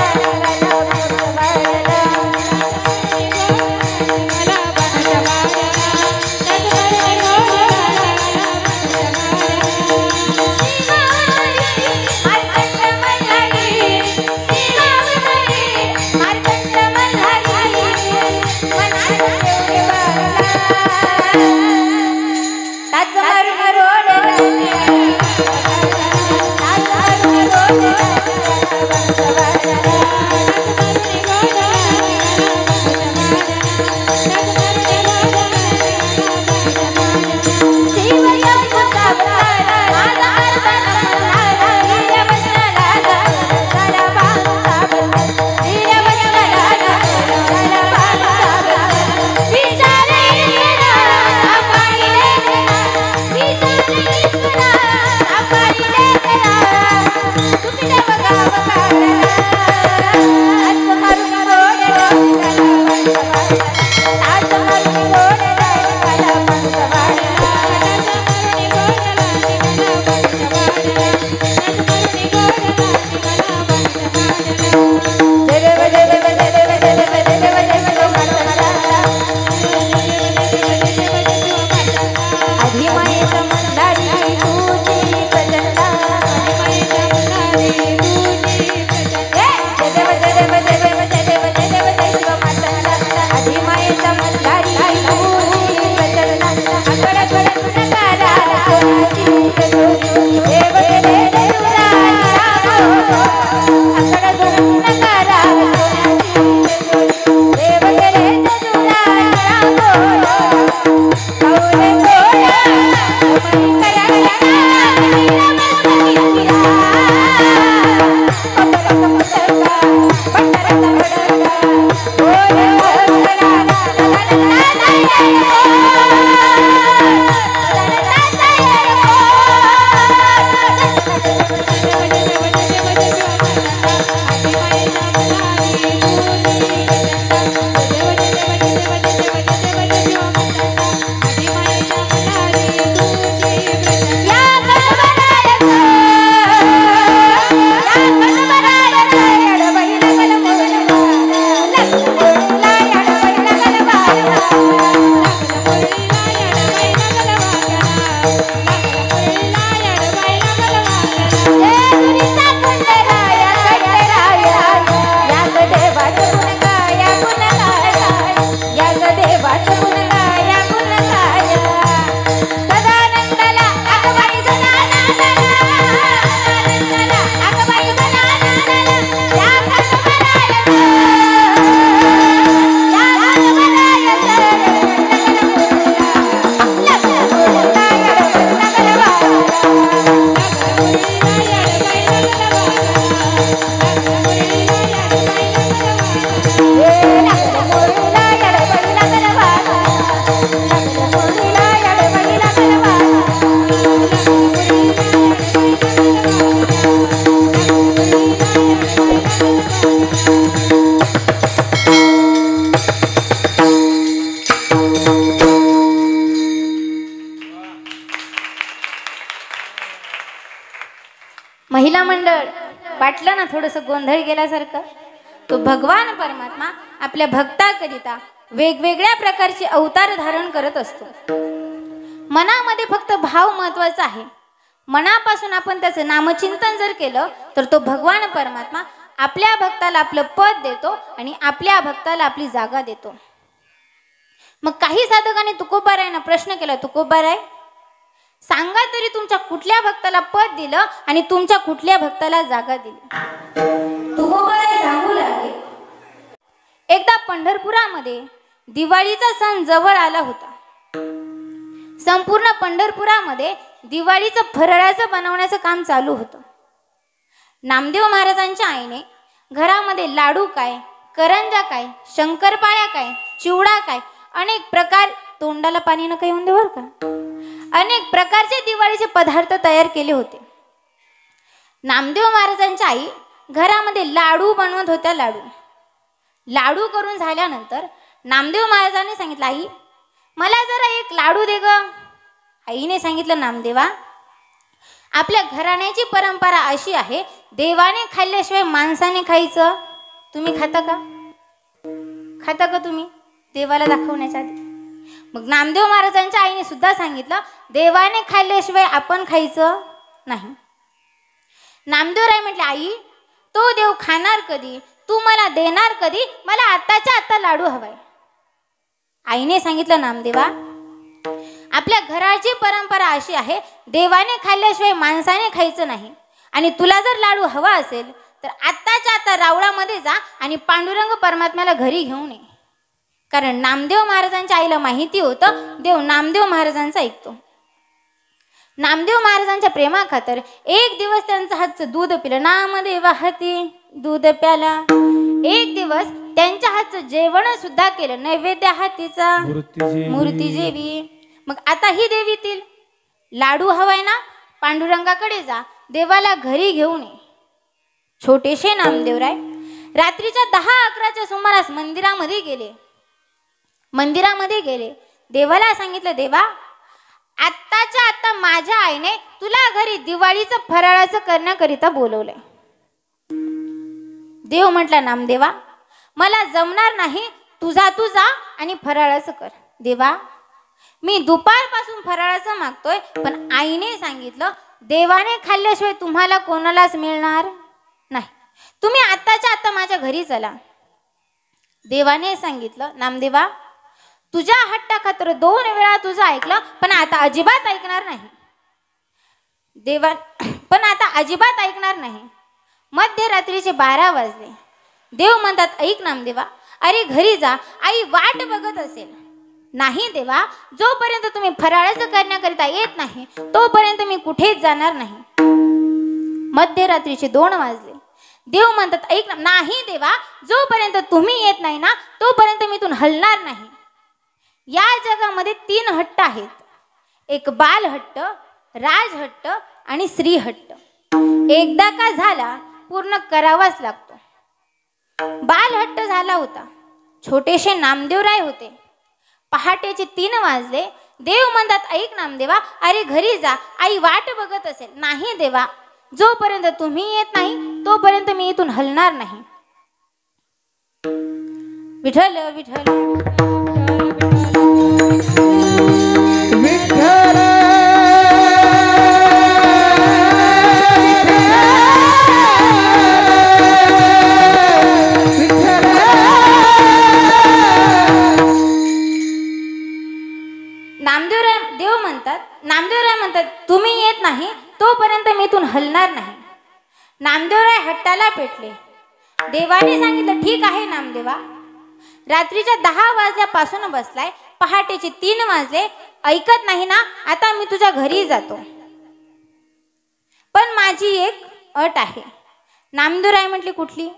B: महिला मंडळ वाटलं ना थोडस गोंधळ गेल्यासारखं. तो भगवान परमात्मा आपल्या भक्ताकरिता वेगवेगळ्या प्रकारचे अवतार धारण करत असतो. मनामध्ये फक्त भाव महत्वाचा आहे. मनापासून आपण त्याचं नामचिंतन जर केलं तर तो भगवान परमात्मा आपल्या भक्ताला आपलं पद देतो आणि आपल्या भक्ताला आपली जागा देतो. मग काही साधकांनी तुकोबारायांना प्रश्न केला, तुकोबाराय सांगा तरी तुमच्या कुठल्या भक्ताला पद दिलं आणि तुमच्या कुठल्या भक्ताला जागा दिली. तुकोबाराय सांगू लागले, एकदा पंढरपुरामध्ये दिवाळीचा सण जवळ आला होता. संपूर्ण पंढरपुरामध्ये दिवाळीचं फराळाचं बनवण्याचं काम चालू होतं. नामदेव महाराजांच्या आईने घरामध्ये लाडू काय, करंजा काय, शंकरपाळ्या काय, चिवडा काय, अनेक प्रकार, तोंडाला पाणी नका येऊन दे बरं का, अनेक प्रकारचे दिवाळीचे पदार्थ तयार केले होते. नामदेव महाराजांच्या आई घरामध्ये लाडू बनवत होत्या. लाडू करून झाल्यानंतर नामदेव महाराजांनी सांगितलं, आई मला जरा एक लाडू दे ग. आईने सांगितलं, नामदेवा आपल्या घराण्याची परंपरा अशी आहे, देवाने खाल्ल्याशिवाय माणसाने खायचं. तुम्ही खाता का? खाता का तुम्ही देवाला दाखवण्याच्या आधी? मग नामदेव महाराजांच्या आईने सुद्धा सांगितलं, देवाने खाल्ल्याशिवाय आपण खायचं नाही. नामदेवराय म्हटले, आई तो देव खाणार कधी, तू मला देणार कधी, मला आत्ताच्या आत्ता लाडू हवाय. आईने सांगितलं, नामदेवा आपल्या घराची परंपरा अशी आहे, देवाने खाल्ल्याशिवाय माणसाने खायचं नाही. आणि तुला जर लाडू हवा असेल तर आत्ताच्या आता रावळामध्ये जा आणि पांडुरंग परमात्म्याला घरी घेऊन ये. कारण नामदेव महाराजांच्या आईला माहिती होतं देव नामदेव महाराजांचा ऐकतो. नामदेव महाराजांच्या प्रेमाखातर एक दिवस त्यांचा हातचं दूध पिलं. नामदेवा हाती दूध प्याला. एक दिवस त्यांच्या हातचं जेवण सुद्धा केलं. नैवेद्य हातीचा मूर्ती जेवी. मग आता ही देवीतील लाडू हवाय ना, पांडुरंगाकडे जा, देवाला घरी घेऊन ये. छोटेशे नामदेवराय रात्रीच्या 10-11च्या सुमारास मंदिरामध्ये गेले. देवाला सांगितलं, देवा आत्ताच्या आता माझ्या आईने तुला घरी दिवाळीचं फराळाचं करण्याकरिता बोलवलंय. देव म्हटला, नामदेवा मला जमणार नाही, तुझा आणि फराळाचं कर. देवा मी दुपारपासून फराळाचं मागतोय, पण आईने सांगितलं देवाने खाल्ल्याशिवाय तुम्हाला कोणालाच मिळणार नाही. तुम्ही आत्ताच्या आत्ता माझ्या घरी चला. देवाने सांगितलं, नामदेवा तुझ्या हट्टा खातर 2 वेळा तुझं ऐकलं, पण आता अजिबात ऐकणार नाही. पण आता अजिबात ऐकणार नाही. मध्यरात्रीचे 12 वाजले. देव म्हणतात, ऐक नामदेवा, अरे घरी जा, आई वाट बघत असेल. नाही देवा, जोपर्यंत तुम्ही फराळाचं करण्याकरिता येत नाही तोपर्यंत मी कुठेच जाणार नाही. मध्यरात्रीचे 2 वाजले. देव म्हणतात, ऐक ना. नाही देवा, जोपर्यंत तुम्ही येत नाही ना तोपर्यंत मी इथून हलणार नाही. या जगामध्ये 3 हट्ट आहेत. एक बाल हट्ट, राज हट्ट आणि स्त्री हट्ट. एकदा का झाला पूर्ण करावाच लागतो. बाल हट्ट झाला होता. छोटेसे नामदेवराय होते. पहाटेचे 3 वाजले. देव म्हणतात, ऐक नामदेवा, अरे घरी जा, आई वाट बघत असेल. नाही देवा, जोपर्यंत तुम्ही येत नाही तोपर्यंत मी इथून हलणार नाही. विठ्ठल विठ्ठल
A: विठ्ठल
B: नामदेवराय म्हणतात, तुम्ही येत नाही तोपर्यंत मी इथून हलणार नाही. नामदेवराय हट्टाला पेटले. देवाने सांगितलं, ठीक आहे नामदेवा, रात्रीच्या 10 वाजल्यापासून बसलाय, पहाटेचे 3 वाजले, ऐकत नाही ना, आता मी तुझ्या घरी जातो. पण माझी एक अट आहे. नामदेवराय म्हटली, कुठली?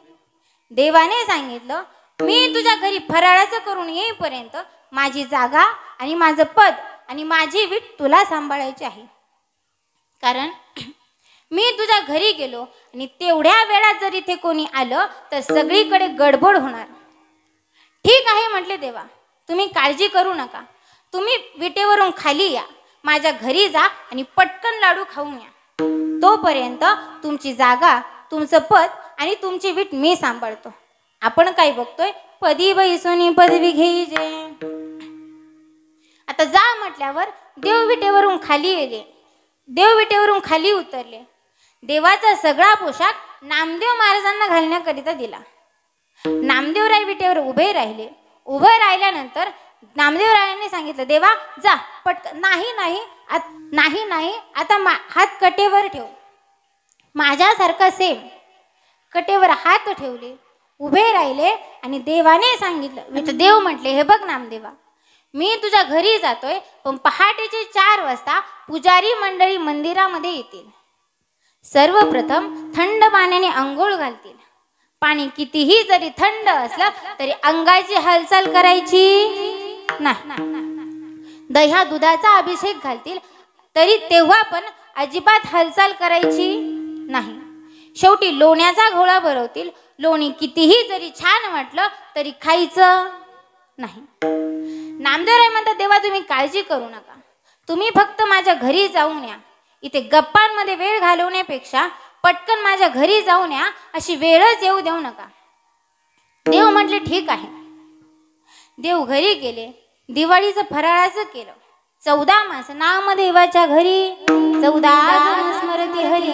B: देवाने सांगितलं, मी तुझ्या घरी फराळाचं करून येईपर्यंत माझी जागा आणि माझं पद आणि माझी वीट तुला सांभाळायची आहे. कारण मी तुझ्या घरी गेलो आणि तेवढ्या वेळात जर इथे कोणी आलं तर सगळीकडे गडबड होणार. ठीक आहे म्हटले देवा, तुम्ही काळजी करू नका. तुम्ही विटेवरून खाली या, माझ्या घरी जा आणि पटकन लाडू खाऊन या. तोपर्यंत तुमची जागा, तुमचं पद आणि तुमची वीट मी सांभाळतो. आपण काय बघतोय, पदी बैसोनी पदवी घेईजे. आता जा म्हटल्यावर देव विटेवरून खाली गेले. देव विटेवरून खाली उतरले. देवाचा सगळा पोशाख नामदेव महाराजांना घालण्याकरिता दिला. नामदेवराय विटेवर उभे राहिले. उभे राहिल्यानंतर नामदेवरायांनी सांगितलं, देवा जा पटकन. नाही, आता हात कटेवर ठेव. माझ्यासारखा सेम कटेवर हात ठेवले, उभे राहिले आणि देवाने सांगितलं. देव म्हटले, हे बघ नामदेवा, मी तुझ्या घरी जातोय, पण पहाटेचे 4 वाजता पुजारी मंडळी मंदिरामध्ये येतील. सर्वप्रथम थंड पाण्याने अंघोळ घालतील. पाणी कितीही जरी थंड असलं तरी अंगाची हालचाल करायची नाही. दह्या दुधाचा अभिषेक घालतील तरी तेव्हा पण अजिबात हालचाल करायची नाही. शेवटी लोण्याचा घोळा भरवतील. लोणी कितीही जरी छान वाटलं तरी खायचं नाही. नामदेवराय म्हणतात, देवा तुम्ही काळजी करू नका, तुम्ही फक्त माझ्या घरी जाऊन या. इथे गप्पांमध्ये वेळ घालवण्यापेक्षा पटकन माझ्या घरी जाऊन या, अशी वेळच येऊ देऊ नका. देव म्हटले, ठीक आहे. देव घरी गेले. दिवाळीचं फराळाचं केलं. 14 मास नामदेवाच्या घरी 14 स्मरती हरी.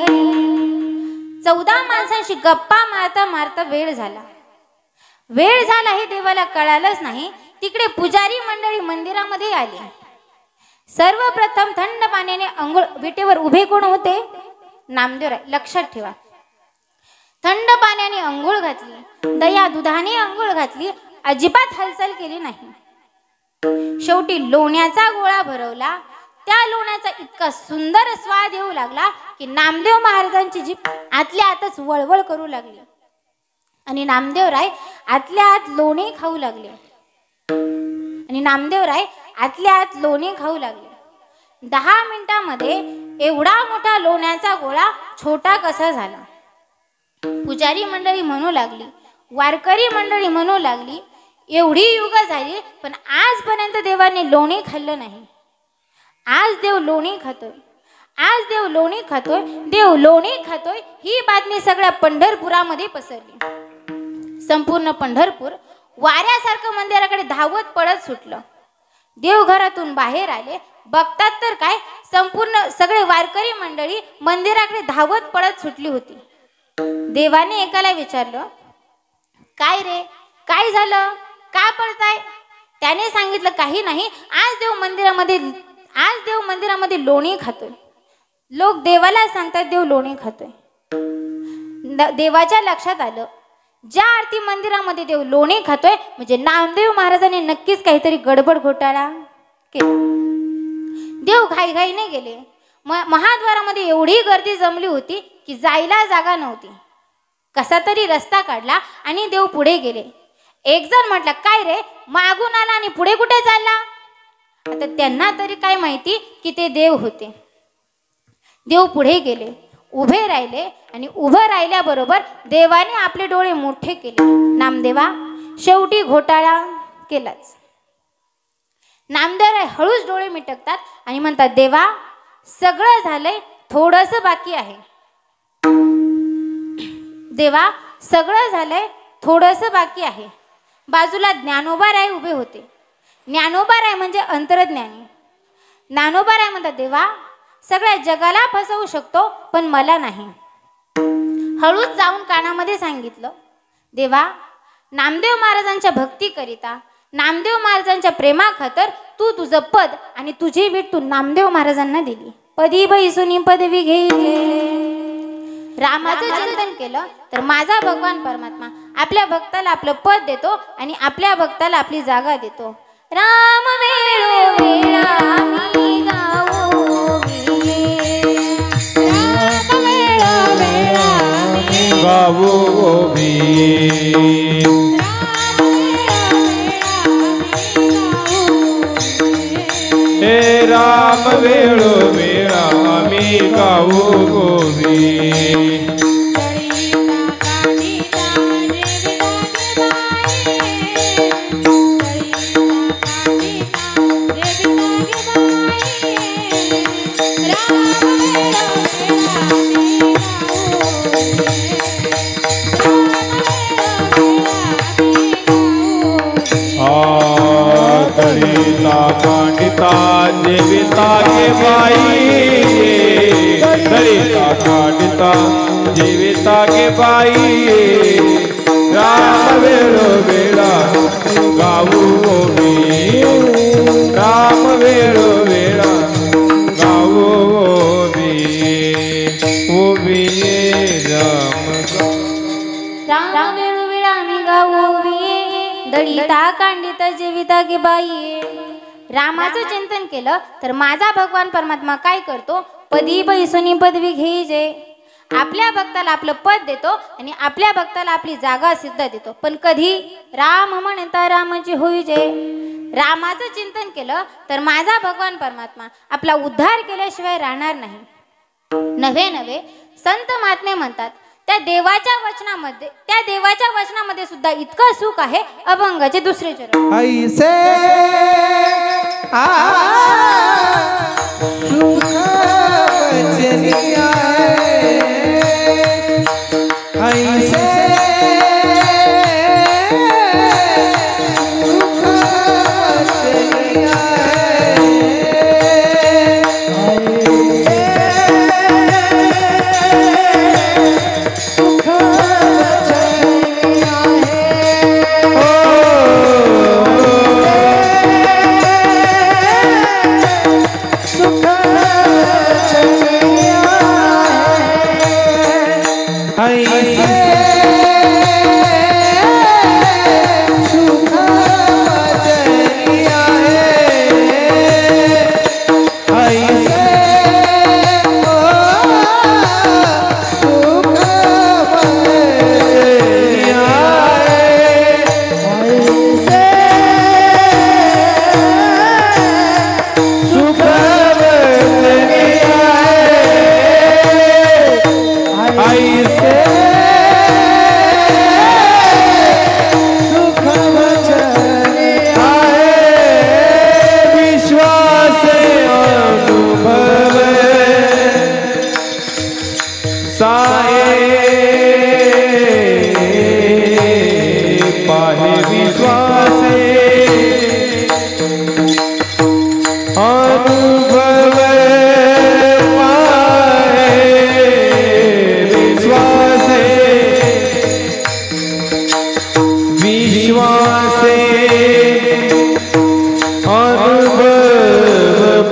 B: 14 माणसांशी गप्पा मारता मारता वेळ झाला. हे देवाला कळालंच नाही. तिकडे पुजारी मंडळी मंदिरामध्ये आली. सर्वप्रथम थंड पाण्याने अंघोळ. विटेवर उभे कोण होते? नामदेवराय. लक्षात ठेवा, थंड पाण्याने अंघोळ घातली, दया दुधाने अंघोळ घातली, अजिबात हालचाल केली नाही. शेवटी लोण्याचा गोळा भरवला. त्या लोण्याचा इतका सुंदर स्वाद येऊ लागला की नामदेव महाराजांची जीभ आतल्या आतच वळवळ करू लागली आणि नामदेवराय आतल्या आत लोणी खाऊ लागले. 10 मिनिटांमध्ये एवढा मोठा लोण्याचा गोळा छोटा कसा झाला? पुजारी मंडळी म्हणू लागली, वारकरी मंडळी म्हणू लागली, एवढी युग झाली पण आजपर्यंत देवाने लोणी खाल्लं नाही. आज देव लोणी खातोय. ही बातमी सगळ्या पंढरपुरामध्ये पसरली. संपूर्ण पंढरपूर वाऱ्यासारखं मंदिराकडे धावत पळत सुटलं. देव घरातून बाहेर आले. बघतात तर काय, संपूर्ण सगळे वारकरी मंडळी मंदिराकडे धावत पळत सुटली होती. देवाने एकाला विचारलं, काय रे, काय झालं, का पळताय? त्याने सांगितलं, काही नाही, आज देव मंदिरामध्ये लोणी खातोय. लोक देवाला सांगतात देव लोणी खातोय. देवाच्या लक्षात आलं, ज्या आरती मंदिरामध्ये देव लोणी खातोय म्हणजे नामदेव महाराजांनी नक्कीच काहीतरी गडबड घोटाळा केला. देव घाईघाईने गेले. महाद्वारामध्ये एवढी गर्दी जमली होती की जायला जागा नव्हती. कसा तरी रस्ता काढला आणि देव पुढे गेले. एक जण म्हटलं, काय रे, मागून आला आणि पुढे कुठे चालला? आता त्यांना तरी काय माहिती की ते देव होते. देव पुढे गेले, उभे राहिले आणि उभं राहिल्याबरोबर देवाने आपले डोळे मोठे केले. नामदेवा, शेवटी घोटाळा केलाच. नामदेव हळूच डोळे मिटकतात आणि म्हणतात, देवा, सगळं झालंय, थोडंसं बाकी आहे. देवा, सगळं झालंय, थोडंसं बाकी आहे. बाजूला ज्ञानोबाराय उभे होते. ज्ञानोबाराय म्हणजे अंतर्ज्ञानी. ज्ञानोबाराय म्हणतात, देवा, सगळ्या जगाला फसवू शकतो पण मला नाही. हळूच जाऊन कानामध्ये सांगितलं, देवा, नामदेव महाराजांच्या भक्तीकरिता, नामदेव महाराजांच्या प्रेमाखातर तू तुझं पद आणि तुझी भेट तू नामदेव महाराजांना दिली. पदी बैसुनी पदवी घेईले. रामाचं चिंतन केलं तर माझा भगवान परमात्मा आपल्या भक्ताला आपलं पद देतो आणि आपल्या भक्ताला आपली जागा देतो. राम वेळोवेळा आम्ही
C: गावोबी. हे राम वेळोवेळा आम्ही गावोबी. कांडिता जीविता के बाई, दलिता कांडिता जीविता के बाई. राम वेळोवेळा गावोबी. राम वेळोवेळा गावोबी. ओबी
B: राम वेळोवेळा आम्ही गावोबी. दलिता कांडिता जीविता की बाई. रामाचं चिंतन केलं तर माझा भगवान परमात्मा काय करतो, पदी बैसुनी पदवी घेईजे. आपल्या भक्ताला आपलं पद देतो आणि आपल्या भक्ताला आपली जागा सिद्ध देतो. पण कधी? राम म्हणता रामाची होईजे. रामाचं चिंतन केलं तर माझा भगवान परमात्मा आपला उद्धार केल्याशिवाय राहणार नाही. नव्हे नव्हे संत महात्मे म्हणतात, त्या देवाच्या वचनामध्ये सुद्धा इतकं सुख आहे. अभंगाचे दुसरे चरण.
A: ऐसे सुख वचनिया ऐसे सुख वचनिया
C: विश्वासे
A: विश्वासे अनुभव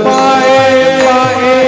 A: पाए पाए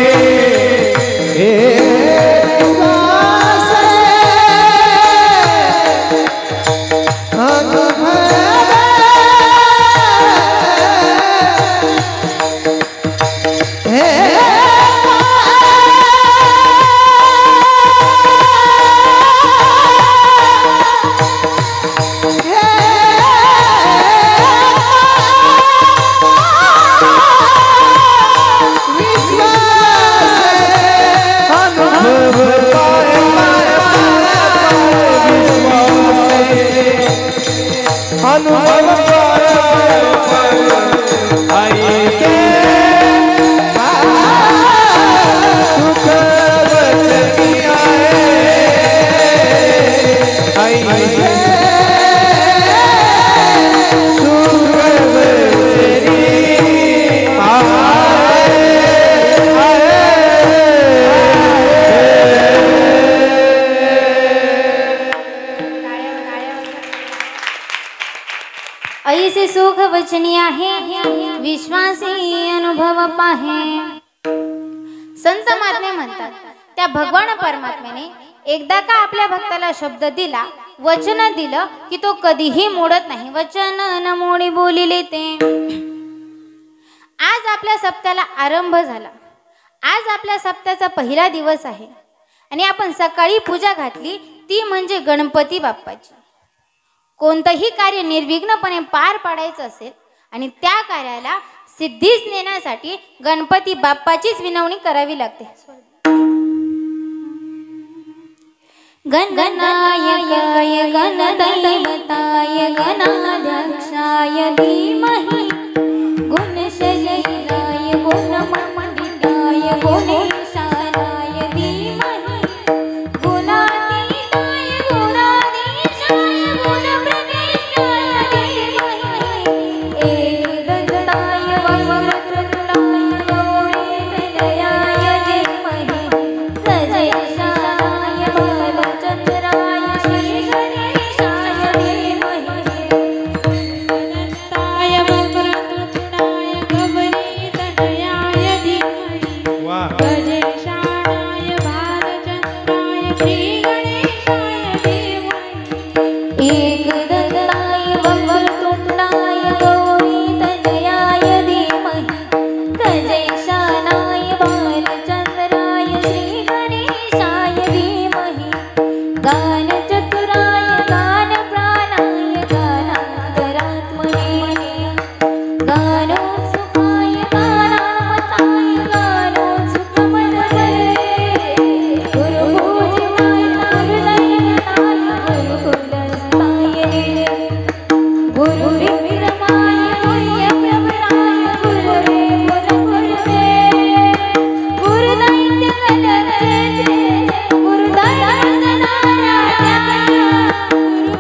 B: ऐसे सुख वचनी आहे विश्वासी अनुभव पाहे। संत महात्मे म्हणतात त्या भगवान परमात्म्याने एकदा का आपल्या भक्ताला शब्द दिला, वचन दिलं की तो कधीही मोडत नाही। वचन न मोडी बोलिले ते। आज आपल्या सप्त्याला आरंभ झाला। आज आपल्या सप्त्याचा पहिला दिवस आहे आणि आपण सकाळी पूजा घातली ती म्हणजे गणपती बाप्पाची। कोणतंही कार्य निर्विघ्नपणे पार पाडायचं असेल आणि त्या कार्याला सिद्धीस नेण्यासाठी गणपती बाप्पाचीच विनवणी करावी लागते। गणनायकाय गणदैवताय गणाध्यक्षाय धीमहि गुणशरीराय गुणमण्डिताय गुणेशानाय धीमहि गुणातीताय गुणाधीशाय गुणप्रविष्टाय धीमहि एकदन्ताय वक्रतुण्डाय गौरीतनयाय धीमहि सजेशानाय बालचन्द्राय श्रीगणेशाय धीमहि एकदन्ताय वक्रतुण्डाय गौरीतनयाय धीमहि गजेशानाय बालचन्द्राय श्रीगणेशाय धीमहि एकदन्ताय वक्रतुण्डाय गौरीतनयाय धीमहि गजेशानाय बालचन्द्राय श्रीगणेशाय धीमहि गानचतुराय गानप्राणाय गानान्तरात्मने गानोत्सुकाय गानामताय गानोत्सुकमनसे गुरुपूजिताय गुरुदैवताय गुरुकुलस्थाय गुरुविक्रमाय गुरुप्रभराय गुरुवे गुरुगुरुवे गुरुदैत्यकलरचे गुरुदैवसदाराध्याय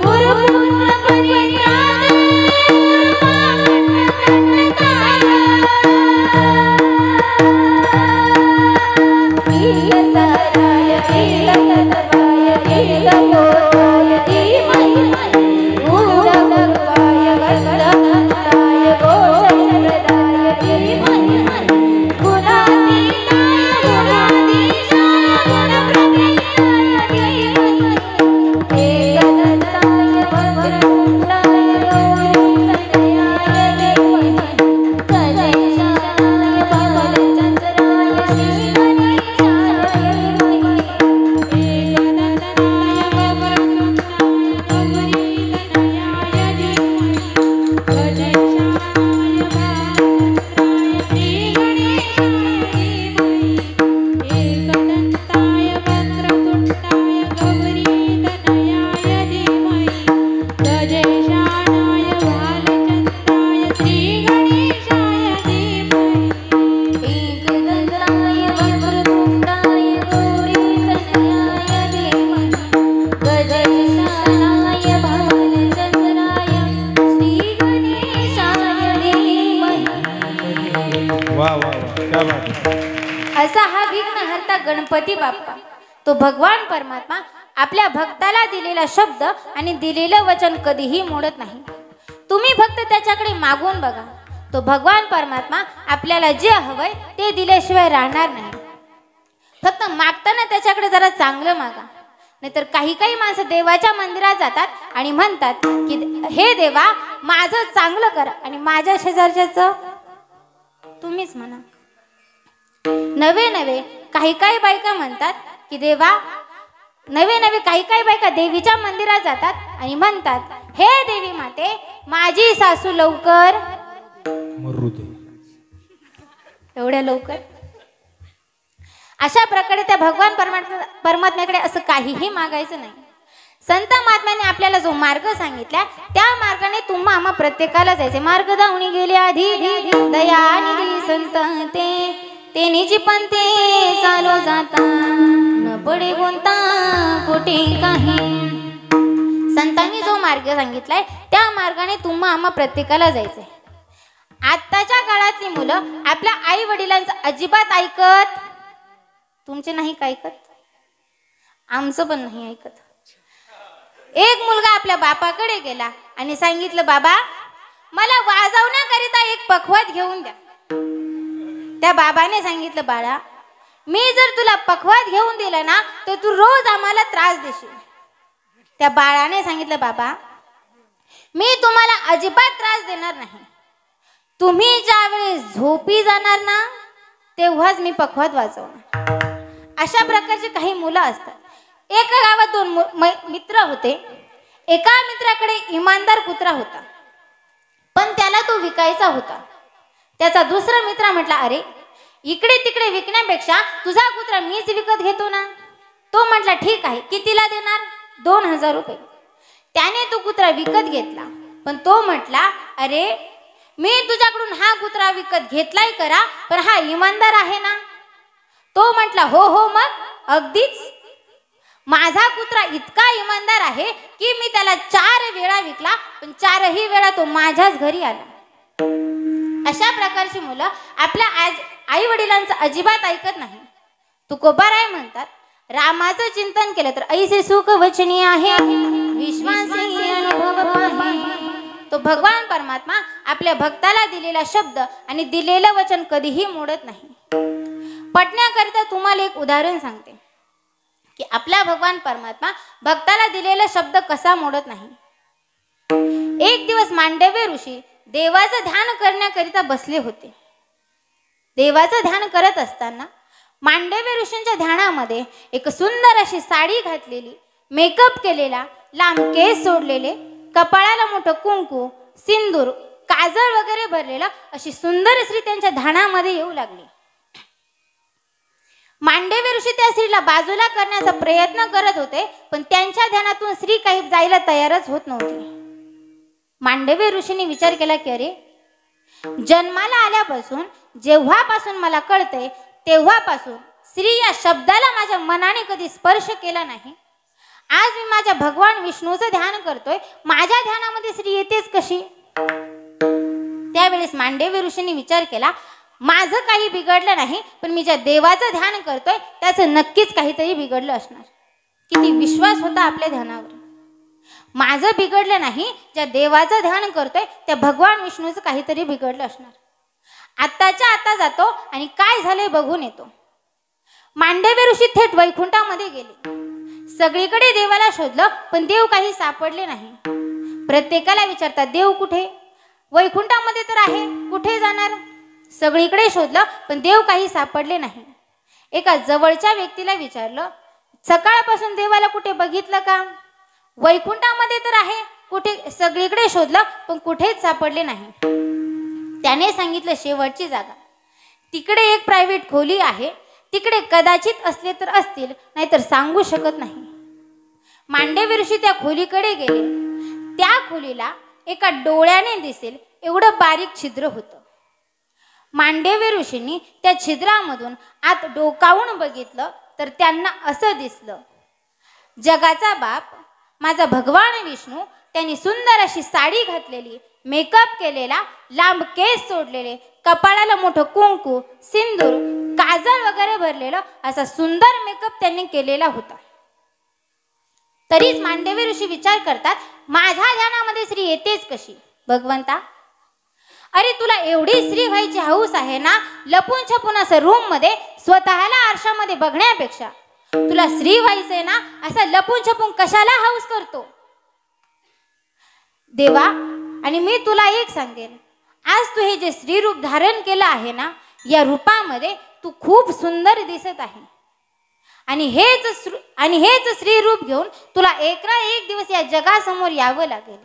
B: गुरुपुत्रपरित्राय गुरुपावनप्रणताय वीरसाराय वीरतत्वाय वीरगोत्राय धीमहि गुरुभक्ताय वरदहस्ताय गोचरप्रदाय धीमहि गुणातीताय गुणाधीशाय गुणप्रविष्टाय धीमहि एकदन्ताय वक्रतुण्डाय गौरीतनयाय धीमहि गजेशानाय बालचन्द्राय श्रीगणेशाय धीमहि एकदन्ताय वक्रतुण्डाय गौरीतनयाय धीमहि गजेशानाय बालचन्द्राय श्रीगणेशाय धीमहि एकदन्ताय वक्रतुण्डाय गौरीतनयाय धीमहि गजेशानाय बालचन्द्राय श्रीगणेशाय धीमहि एकदन्ताय वक्रतुण्डाय गौरीतनयाय धीमहि गजेशानाय बालचन्द्राय श्रीगणेशाय धीमहि।
A: वाह वाह वाह, क्या बात है।
B: असा हा विघ्नहर्ता गणपती बाप्पा, तो भगवान परमात्मा आपल्या भक्ताला दिलेला शब्द आणि दिलेलं वचन कधीही मोडत नाही। तुम्ही फक्त त्याच्याकडे मागून बघा. तो भगवान परमात्मा आपल्याला जे हवंय ते दिल्याशिवाय राहणार नाही. फक्त मागताना त्याच्याकडे जरा चांगलं मागा. नाहीतर काही काही माणसं देवाच्या मंदिरात जातात आणि म्हणतात की हे देवा माझं चांगलं कर आणि माझ्या शेजारच्याचं तुम्हीच म्हणा. नवे नवे काही काही बायका म्हणतात की देवा नवे काही काही बायका देवीच्या मंदिरात जातात आणि म्हणतात हे देवी माते माझी सासू लवकर
A: मरू दे.
B: एवढ्या लवकर. अशा प्रकारे त्या भगवान परमात्म्याकडे असं काहीही मागायचं नाही. संत महात्म्याने आपल्याला जो मार्ग सांगितला त्या मार्गाने तुम्हा आम्हा प्रत्येकाला जायचे. मार्ग धावणी गेले आधी दयानिधी संत ते निजी पण ते चालो जाता न पडे कोणता कोठे काही. संतांनी जो मार्ग सांगितलाय त्या मार्गाने तुम्हा आम्हा प्रत्येकाला जायचंय. आत्ताच्या काळातली मुलं आपल्या आई वडिलांचं अजिबात ऐकत तुमचे नाही ऐकत, आमचं पण नाही ऐकत. एक मुलगा आपल्या बापाकडे गेला आणि सांगितलं बाबा मला वाजवण्याकरिता एक पखवाज घेऊन द्या. त्या बाबाने सांगितलं बाळा मी जर तुला पखवाज घेऊन दिला ना तर तू रोज आम्हाला त्रास देशील. त्या बाळाने सांगितलं बाबा मी तुम्हाला अजिबात त्रास देणार नाही. तुम्ही ज्यावेळेस झोपी जाणार ना तेव्हाच मी पखवाज वाजवणार. अशा प्रकारचे काही मुलं असतात. एका गावात दोन मित्र होते. एका मित्राकडे इमानदार कुत्रा होता पण त्याला तो विकायचा होता. त्याचा दुसरा मित्र म्हटला अरे इकडे तिकडे विकण्यापेक्षा तुझा कुत्रा मीच विकत घेतो ना. तो म्हटला ठीक आहे कितीला देणार? 2000 रुपये. त्याने तो कुत्रा विकत घेतला पण तो म्हटला अरे मी तुझ्याकडून हा कुत्रा विकत घेतलाय करा पण हा इमानदार आहे ना. तो म्हटला हो हो मग अगदीच. माझा कुत्रा इतका इमानदार आहे की मी त्याला 4 वेळा विकला पण 4ही वेळा तो माझ्याच घरी आला. अशा प्रकारची मुलं आपल्या आई वडिलांचं अजिबात ऐकत नाही. तुकोबाराय म्हणतात रामाचं चिंतन केलं तर ऐसे सुख वचनी आहे विश्वासी अनुभव पाहे. तो भगवान परमात्मा आपल्या भक्ताला दिलेला शब्द आणि दिलेलं वचन कधीही मोडत नाही. पटण्याकरिता तुम्हाला एक उदाहरण सांगते की आपला भगवान परमात्मा भक्ताला दिलेला शब्द कसा मोडत नाही. एक दिवस मांडव्य ऋषी देवाचं ध्यान करण्याकरिता बसले होते. देवाचं ध्यान करत असताना मांडव्य ऋषींच्या ध्यानामध्ये एक सुंदर अशी साडी घातलेली मेकअप केलेला लांब केस सोडलेले कपाळाला मोठं कुंकू सिंदूर काजळ वगैरे भरलेला अशी सुंदर स्त्री त्यांच्या ध्यानामध्ये येऊ लागली. मांडव्य ऋषी त्या स्त्रीला बाजूला करण्याचा प्रयत्न करत होते पण त्यांच्या ध्यानातून स्त्री काही जायला तयारच होत नव्हती. मांडव्य ऋषींनी विचार केला की अरे जन्माला आल्यापासून जेव्हापासून मला कळतंय तेव्हापासून स्त्री या शब्दाला माझ्या मनाने कधी स्पर्श केला नाही. आज मी माझ्या भगवान विष्णूचं ध्यान करतोय माझ्या ध्यानामध्ये स्त्री येतेच कशी. त्यावेळेस मांडव्य ऋषींनी विचार केला माझं काही बिघडलं नाही पण मी ज्या देवाचं ध्यान करतोय त्याचं नक्कीच काहीतरी बिघडलं असणार. किती विश्वास होता आपल्या ध्यानावर. माझं बिघडलं नाही ज्या देवाचं ध्यान करतोय त्या भगवान विष्णूचं काहीतरी बिघडलं असणार. आत्ताच्या आता जातो आणि काय झालंय बघून येतो. मांडव्य ऋषी थेट वैकुंठामध्ये गेले. सगळीकडे देवाला शोधलं पण देव काही सापडले नाही. प्रत्येकाला विचारतात देव कुठे? वैकुंठामध्ये तर आहे कुठे जाणार? सगळीकडे शोधलं पण देव काही सापडले नाही. एका जवळच्या व्यक्तीला विचारलं सकाळपासून देवाला कुठे बघितलं का? वैकुंठामध्ये तर आहे कुठे? सगळीकडे शोधलं पण कुठेच सापडले नाही. त्याने सांगितलं शेवटची जागा तिकडे एक प्रायव्हेट खोली आहे तिकडे कदाचित असले तर असतील नाहीतर सांगू शकत नाही. मांडव्य ऋषी त्या खोलीकडे गेले. त्या खोलीला एका डोळ्याने दिसेल एवढं बारीक छिद्र होतं. मांडव्य ऋषींनी त्या छिद्रामधून आत डोकावून बघितलं तर त्यांना असं दिसलं जगाचा बाप माझा भगवान विष्णू त्यांनी सुंदर अशी साडी घातलेली मेकअप केलेला लांब केस सोडलेले कपाळाला मोठं कुंकू सिंदूर काजळ वगैरे भरलेलं असा सुंदर मेकअप त्यांनी केलेला होता. तरीच मांडव्य ऋषी विचार करतात माझ्या ध्यानामध्ये स्त्री येतेच कशी. भगवंता, अरे तुला एवढी स्त्री व्हायची हौस आहे ना, लपून छपून असं रूम मध्ये स्वतःला आरशामध्ये बघण्यापेक्षा तुला स्त्री व्हायचंय ना, असं लपून छपून कशाला हौस करतो देवा? आणि मी तुला एक सांगेन, आज तू हे जे स्त्री रूप धारण केलं आहे ना, या रूपामध्ये तू खूप सुंदर दिसत आहे. आणि हेच स्त्री रूप घेऊन तुला एक ना एक दिवस या जगासमोर यावं लागेल.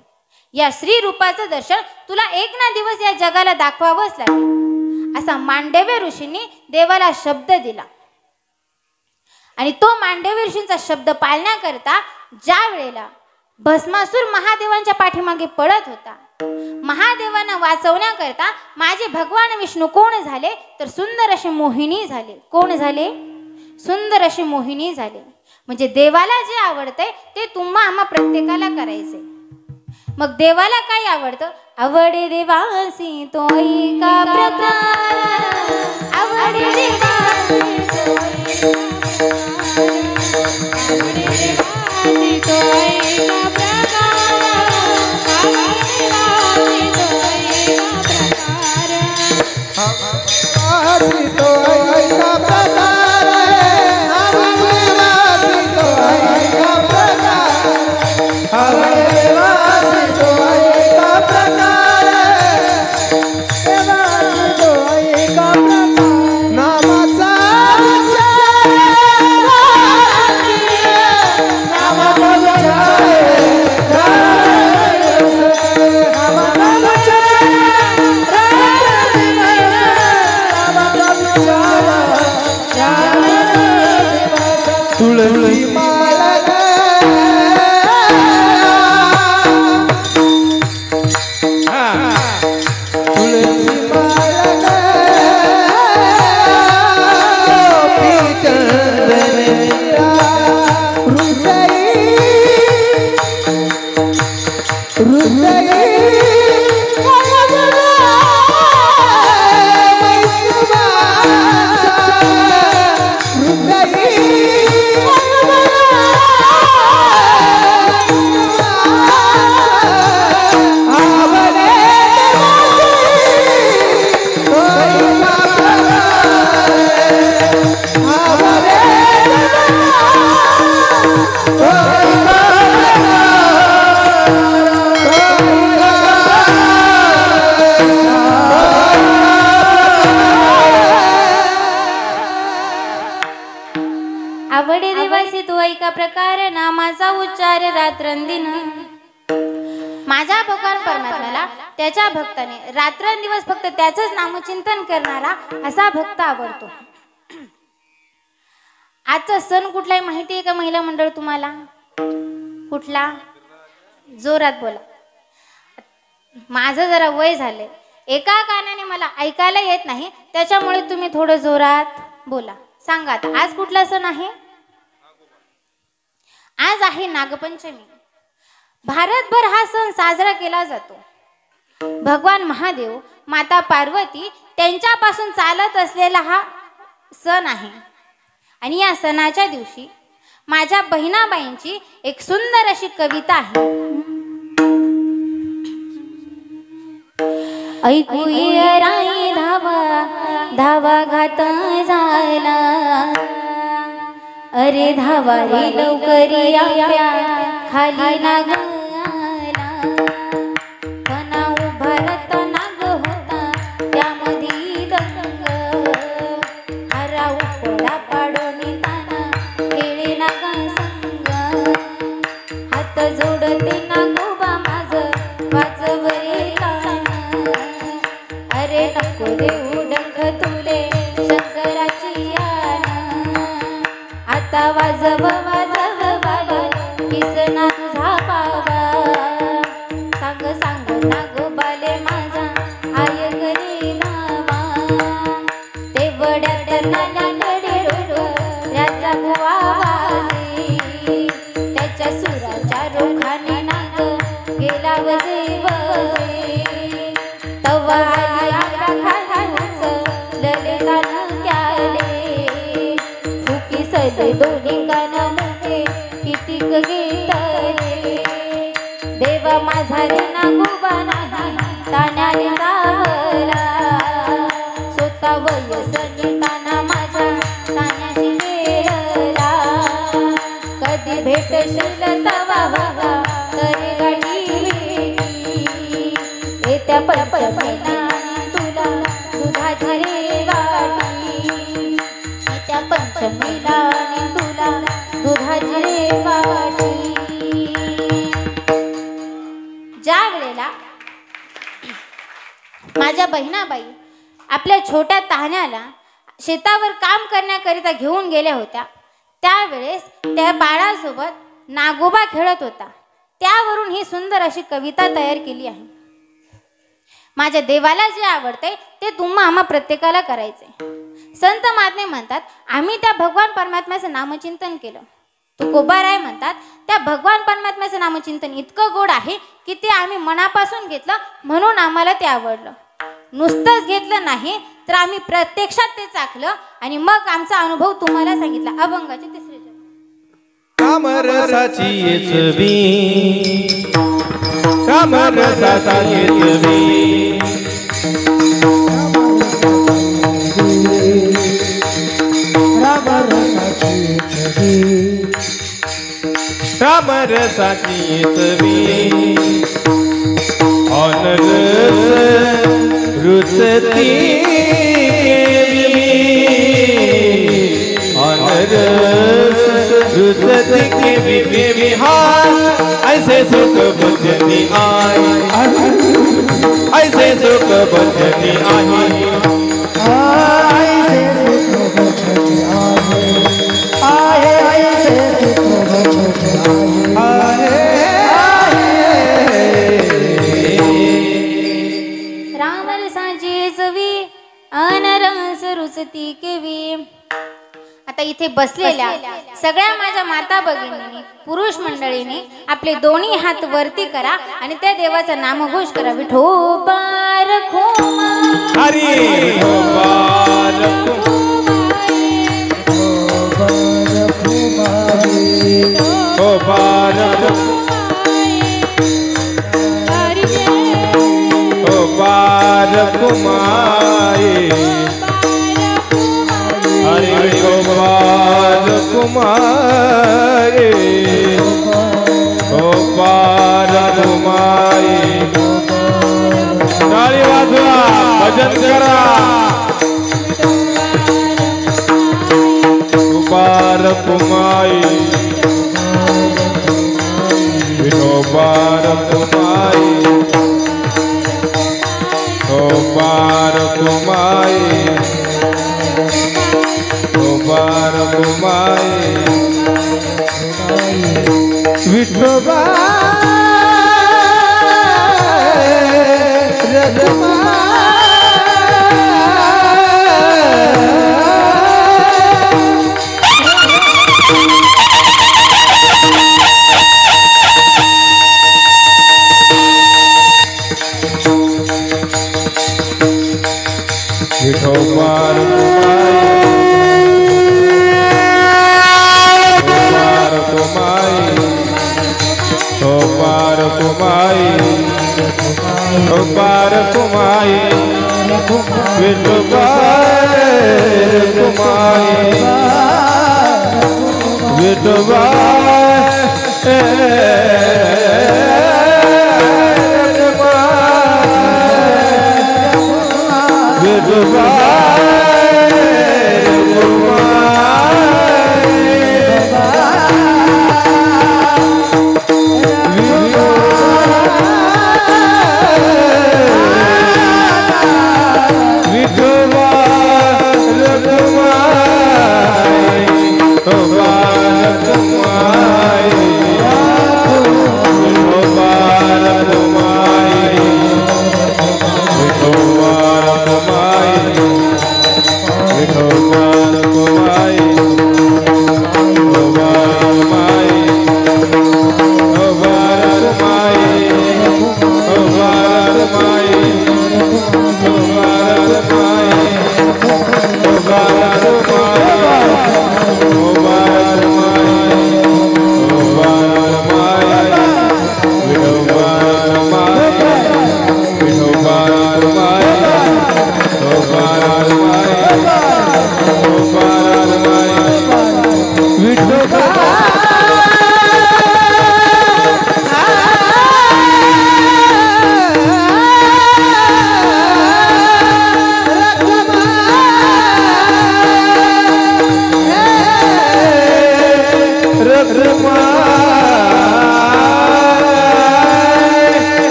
B: या स्त्री रूपाचं दर्शन तुला एक ना दिवस या जगाला दाखवावंच लागेल, असा मांडव्य ऋषींनी देवाला शब्द दिला. आणि तो मांडव्य ऋषींचा शब्द पाळण्याकरता ज्या वेळेला भस्मासूर महादेवांच्या पाठीमागे पळत होता, महादेवांना वाचवण्याकरता माझे भगवान विष्णू कोण झाले तर सुंदर अशी मोहिनी झाले. कोण झाले? सुंदर अशी मोहिनी झाले. म्हणजे देवाला जे आवडतंय ते तुम्हा आम्हा प्रत्येकाला करायचंय. मग देवाला काय आवडतं? आवडे देवासी तो ऐका प्रकार, आवडे देवासी तो ऐका प्रकार, आवडे देवासी तो ऐका प्रकार, आवडे देवासी तो ऐका प्रकार, नामाचा उच्चार रात्रंदिन. माझ्या भगवान परमात्म्याला त्याच्या भक्ताने रात्रंदिवस फक्त त्याचंच नामचिंतन करणारा असा भक्त आवडतो. आजचा सण कुठला आहे माहिती आहे का महिला मंडळ तुम्हाला? कुठला? जोरात बोला. माझं जरा वय झाले, एका कानाने मला ऐकायला येत नाही, त्याच्यामुळे तुम्ही थोडं जोरात बोला. सांगा आता, आज कुठला सण आहे? आज आहे नागपंचमी. भारतभर हा सण साजरा केला जातो. भगवान महादेव, माता पार्वती त्यांच्यापासून चालत असलेला हा सण आहे. आणि या सणाच्या दिवशी माझ्या बहिणाबाईंची एक सुंदर अशी कविता आहे. ऐकूया राई धावा धावा घात झाला, अरे धावा रे लवकरी आंब्या खाली नाग आला. कणा उभारत नाग होता त्यामध्ये दंग, हरा उपडा पाडून ताना केळे नागा संग. हात जोडते नागोबा माझ वाजवरे कान, अरे नको देऊ डंग तुले शंकराची यान. आता वाजव वाजव बाबा किसना तुझा बाबा, सांग सांग नागोबाले माझा आय घरी नावा. ते वड्यात नाण्याकडे डोळ्याचा भुवा वाजे, त्याच्या सुराच्या रोखाने नाग गेला वजे वजे. तवा आली आला खाऊच ललितानं त्याले, फुकी सजे दोन्ही कान मोठे कितीक गीतले. देवा माझा रे नागोबा नाही ताण्याने चावला स्वतः वयसनी ताना माझ्या ताण्याशी गेला कधी भेटशील तवा बाबा तरी गाडी येत्या पंचमीला तुला दुधाची रे गाडी येत्या पंचमीला तुला दुधाची रे गाडी. ज्या वेळेला माझ्या बहिणाबाई आपल्या छोट्या तान्याला शेतावर काम करण्याकरिता घेऊन गेल्या होत्या त्यावेळेस त्या बाळासोबत नागोबा खेळत होता. त्यावरून ही सुंदर अशी कविता तयार केली आहे. माझ्या देवाला जे आवडते ते तुम्हा आम्हा प्रत्येकाला करायचे. संत महात्मे म्हणतात आम्ही त्या भगवान परमात्म्याचं नामचिंतन केलं. तुकोबाराय म्हणतात त्या भगवान परमात्म्याचं नामचिंतन इतकं गोड आहे की ते आम्ही मनापासून घेतलं म्हणून आम्हाला ते आवडलं. नुसतंच घेतलं नाही तर आम्ही प्रत्यक्षात ते चाखलं आणि मग आमचा अनुभव तुम्हाला सांगितला. अभंगाचे तिसरे
C: कामरसाची येचवी कामरसाची येचवी कामरसाची येचवी अनरस रुचती अनरस रुचती के विहार ऐसे सुख बुझनी आई ऐसे सुख बुझनी आई ऐसे सुख बुझनी आए ऐसे सुख बुझनी आए.
B: रामरसाची चवी अनरस रुचती केवी. आता इथे बसलेल्या सगळ्या माझ्या माता भगिनींनी पुरुष मंडळींनी आपले दोन्ही हात वरती करा आणि त्या देवाचं नामघोष करा. विठोबार खोमा
C: हरी विठोबार कुमारी हरि गोपाल कुमारी गोपाल कुमारी. टाळी वाजवा भजन करा. गोपाल कुमारी विठोबार कुमारी गोपाल कुमारी गोपाल कुमारी विठोबा विठोबार कुमारी गोपाल कुमारी गोपाल कुमारी विठोबार कुमारी विठोबार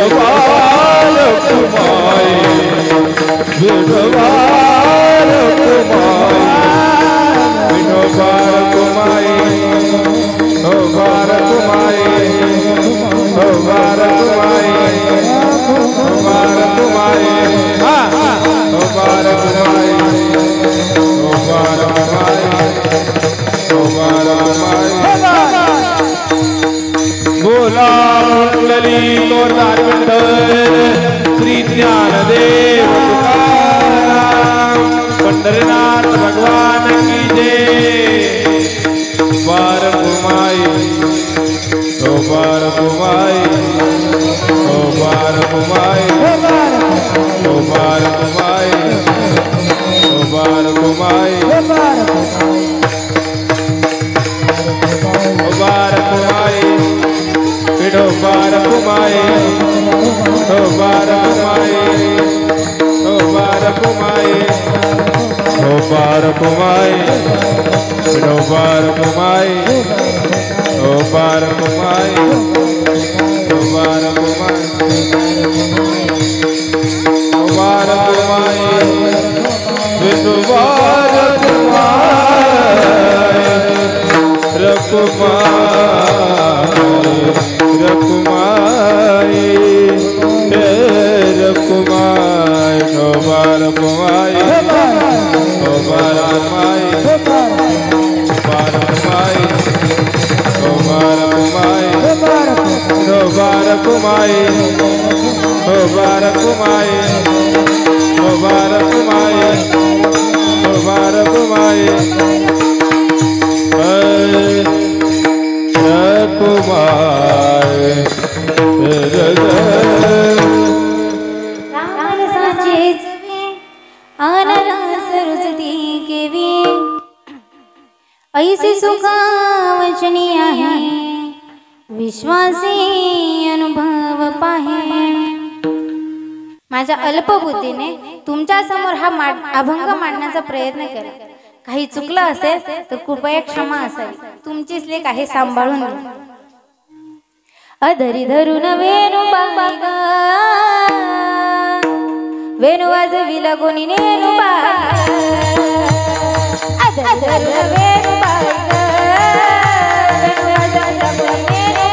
A: विठोबार कुमाई विठोबार कुमाई विठोबार कुमाई हो बार कुमाई हो बार कुमाई हो बार कुमाई हा हो बार कुमाई हो बार कुमाई हो बार कुमाई बोला ललित और श्री ज्ञानदेव तुकाराम पंढरीनाथ भगवान की जय बार कुमाई ओ बार कुमाई ओ बार कुमाई ओ बार कुमाई ओ बार कुमाई ओ बार कुमाई पिडो बार कुमाई ओ बार कुमाई ओ बार कुमाई ओ बार कुमाई पिडो बार कुमाई ओ बार कुमाई ओ बार कुमाई ओ बार कुमाई पिडो बार कुमाई रकुमाई रकुमाई ओ बार कुमाई ओ बार कुमाई बार कुमाई ओ बार कुमाई ओ बार कुमाई ओ बार कुमाई ओ बार कुमाई ओ बार कुमाई
B: ऐसी सुखावचनी आहे विश्वासी अनुभव पाहे. माझ्या अल्पबुद्धीने तुमच्या समोर हा अभंग मांडण्याचा प्रयत्न केला. काही चुकलं असेल तर कृपया क्षमा असावी. तुमचीच लेक आहे, सांभाळून घ्या. अधरी धरून वेणू बाग वेणू वाजविला कोणी नेणू बाग अधरी धरून वेणू बाग वेणू वाजविला कोणी नेणू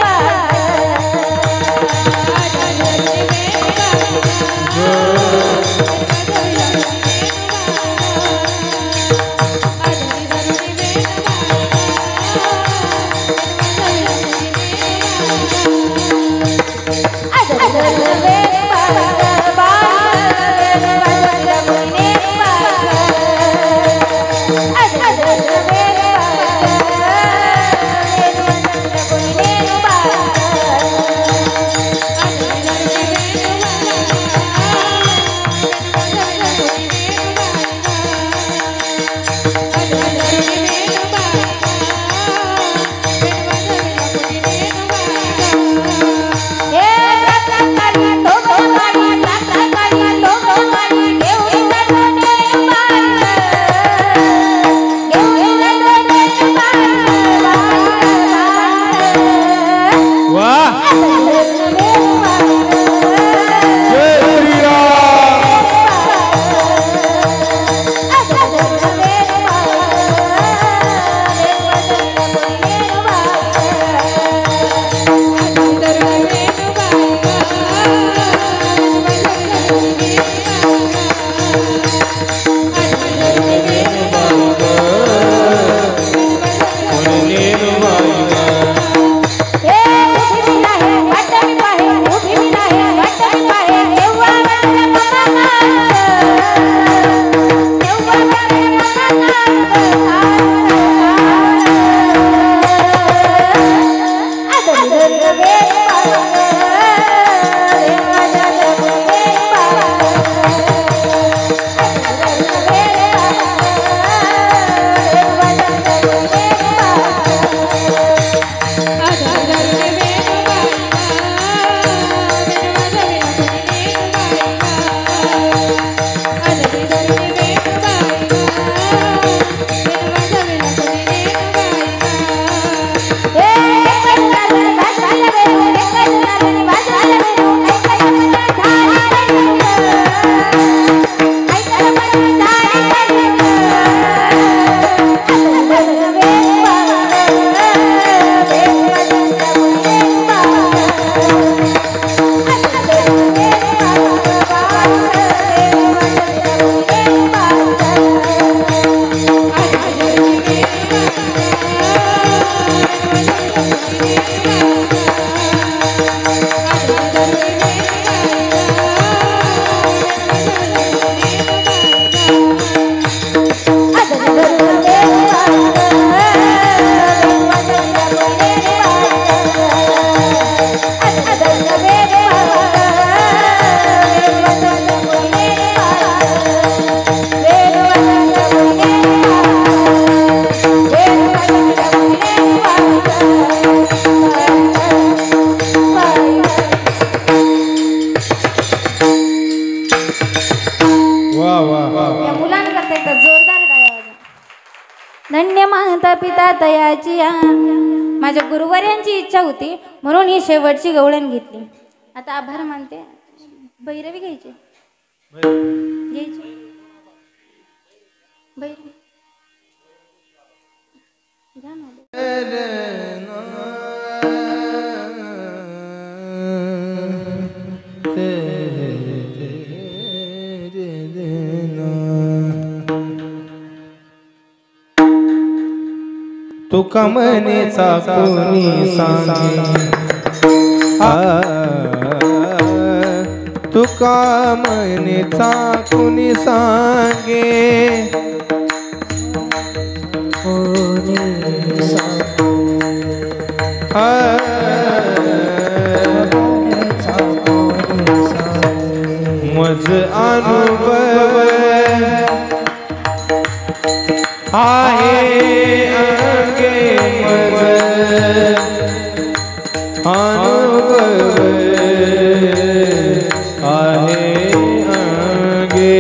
B: पिता तयाची माझ्या गुरुवर्यांची इच्छा होती म्हणून ही शेवटची गवळण घेतली. आता आभार मानते. भैरवी घ्यायची भैरवी घ्या ना.
A: तुका मनेचा कोणी सांगे तुका मनेचा कोणी सांगे मज अनुभव आहे अंगे मज अनुभव आहे अंगे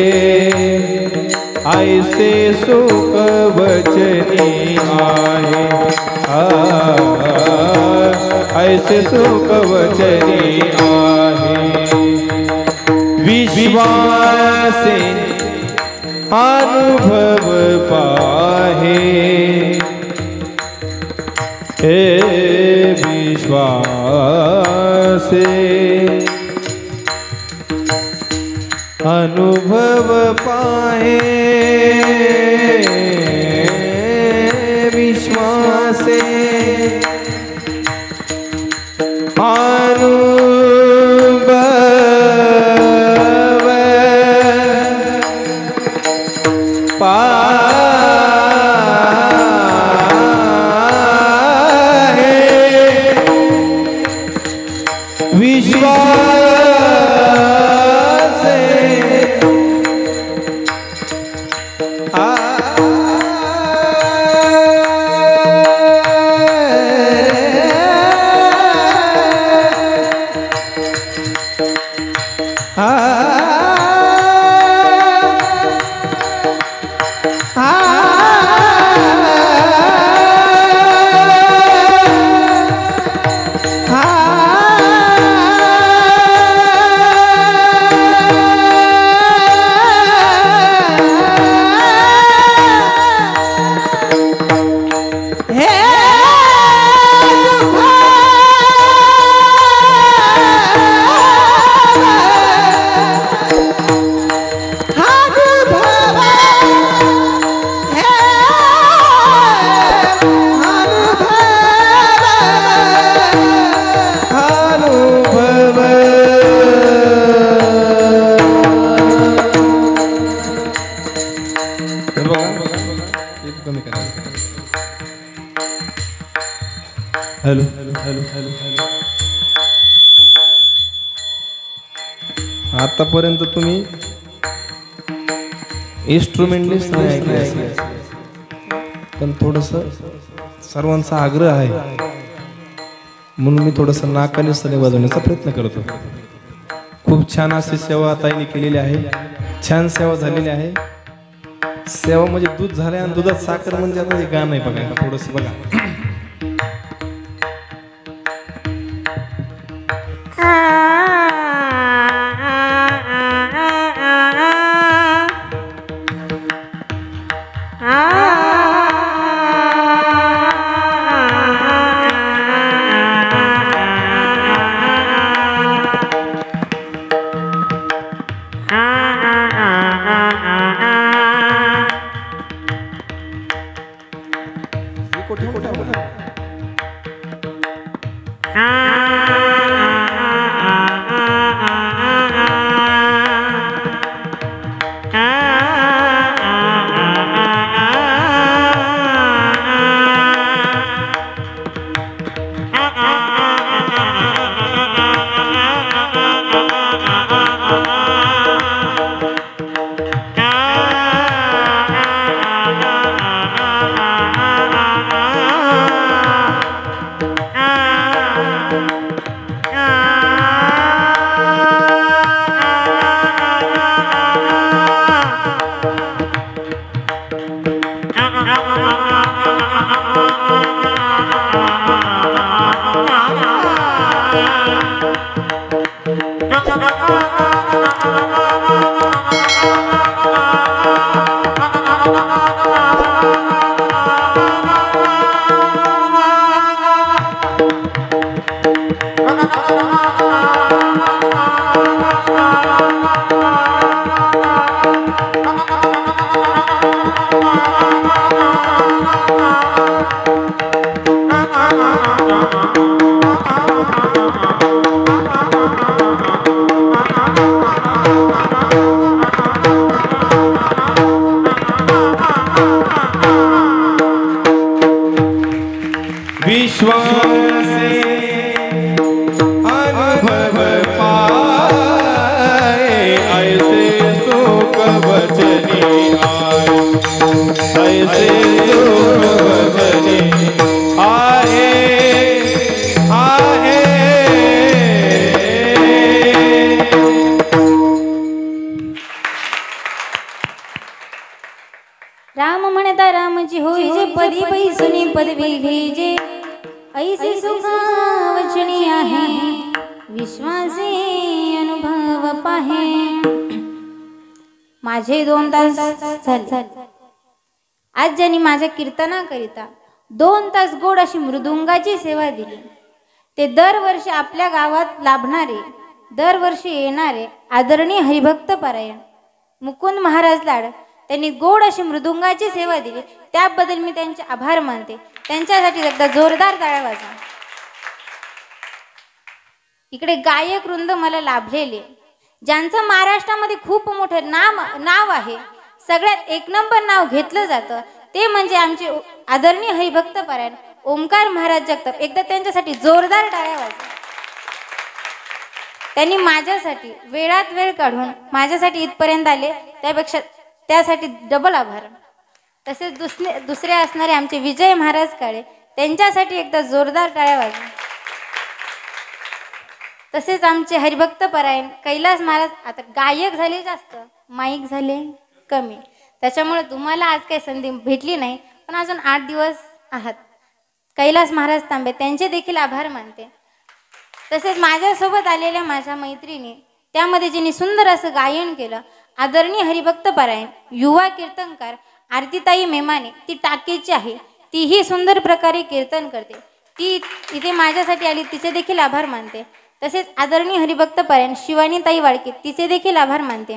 A: ऐसे सुख वचनी आहे ऐसे सुख वचनी आहे विश्वासे अनुभव पाहे हे विश्वासे अनुभव पाहे विश्वासे hello hello hello hello hello. आतापर्यंत तुम्ही इन्स्ट्रुमेंटलीच नाही ऐकले, पण थोडस सर्वांचा आग्रह आहे म्हणून मी थोडस नाकाने सने वाजवण्याचा प्रयत्न करतो. खूप छान अशी सेवा ताईने केलेली आहे, छान सेवा झालेली आहे. सेवा म्हणजे दूध झाले आणि दुधात साखर म्हणजे आता हे गाणं आहे बघा, थोडस बघा.
B: सीतारामची होई जे पदी बैसुनी पदवी घेजे ऐसे सुखा वचनी आहे विश्वासे अनुभव पाहे. माझे 2 तास झाले. आज ज्यांनी माझ्या कीर्तनाकरिता 2 तास गोड अशी मृदुंगाची सेवा दिली ते दरवर्षी आपल्या गावात लाभणारे दरवर्षी येणारे आदरणीय हरिभक्त पारायण मुकुंद महाराज लाड त्यांनी गोड अशी मृदुंगाची सेवा दिली त्याबद्दल मी त्यांचे आभार मानते. त्यांच्यासाठी एकदा जोरदार टाळ्या वाजवा. इकडे गायक वृंद मला लाभलेले ज्यांचं महाराष्ट्रामध्ये खूप मोठं नाव आहे सगळ्यात 1 नंबर नाव घेतलं जातं ते म्हणजे आमचे आदरणीय हरिभक्त पारायण ओमकार महाराज जगताप. एकदा त्यांच्यासाठी जोरदार टाळ्या वाजवा. त्यांनी माझ्यासाठी वेळात वेळ काढून माझ्यासाठी इथपर्यंत आले त्यासाठी डबल आभार. तसेच दुसरे असणारे आमचे विजय महाराज काळे त्यांच्यासाठी एकदा जोरदार टाळ्या वाजवा. तसेच आमचे हरिभक्त परायण कैलास महाराज आता गायक झाले जास्त माईक झाले कमी त्याच्यामुळे तुम्हाला आज काही संधी भेटली नाही पण अजून 8 दिवस आहात. कैलास महाराज तांबे त्यांचे देखील आभार मानते. तसेच माझ्यासोबत आलेल्या माझ्या मैत्रिणी त्यामध्ये जिने सुंदर असं गायन केलं आदरणीय हरिभक्त पारायण युवा कीर्तनकार आरतीताई मेमाने ती टाकेची आहे तीही सुंदर प्रकारे कीर्तन करते ती इथे माझ्यासाठी आली तिचे देखील आभार मानते. तसेच आदरणीय हरिभक्त पारायण शिवानीताई वाळके तिचे देखील आभार मानते.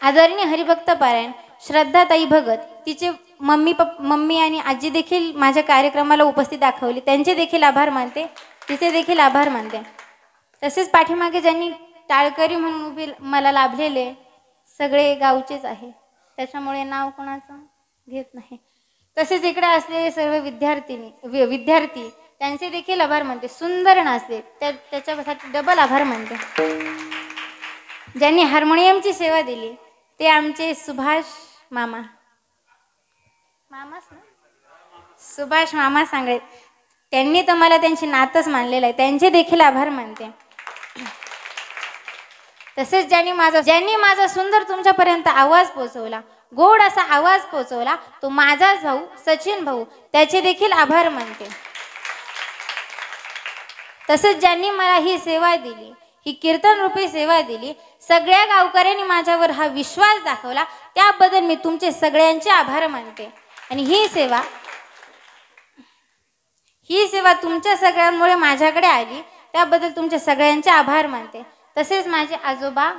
B: आदरणीय हरिभक्त पारायण श्रद्धाताई भगत तिचे मम्मी आणि आजी देखील माझ्या कार्यक्रमाला उपस्थित दाखवली त्यांचे देखील आभार मानते तिचे देखील आभार मानते. तसेच पाठीमागे ज्यांनी टाळकरी म्हणून उभे मला लाभलेले सगळे गावचेच आहे त्याच्यामुळे नाव कोणाचं घेत नाही. तसेच इकडे असलेले सर्व विद्यार्थी त्यांचे देखील आभार मानते. सुंदर नाचले त्याच्यासाठी डबल आभार मानते. ज्यांनी हार्मोनियमची सेवा दिली ते आमचे सुभाष मामा सुभाष मामा सांगळे त्यांनी तर मला त्यांची नातच मानलेलं आहे त्यांचे देखील आभार मानते. तसेच ज्यांनी माझा सुंदर तुमच्यापर्यंत आवाज पोहोचवला गोड असा आवाज पोहोचवला तो माझाच भाऊ सचिन भाऊ त्याचे देखील आभार मानते. तसेच ज्यांनी मला ही सेवा दिली ही कीर्तन रूपी सेवा दिली सगळ्या गावकऱ्यांनी माझ्यावर हा विश्वास दाखवला त्याबद्दल मी तुमचे सगळ्यांचे आभार मानते. आणि ही सेवा तुमच्या सगळ्यांमुळे माझ्याकडे आली त्याबद्दल तुमचे सगळ्यांचे आभार मानते. तसेच माझे आजोबा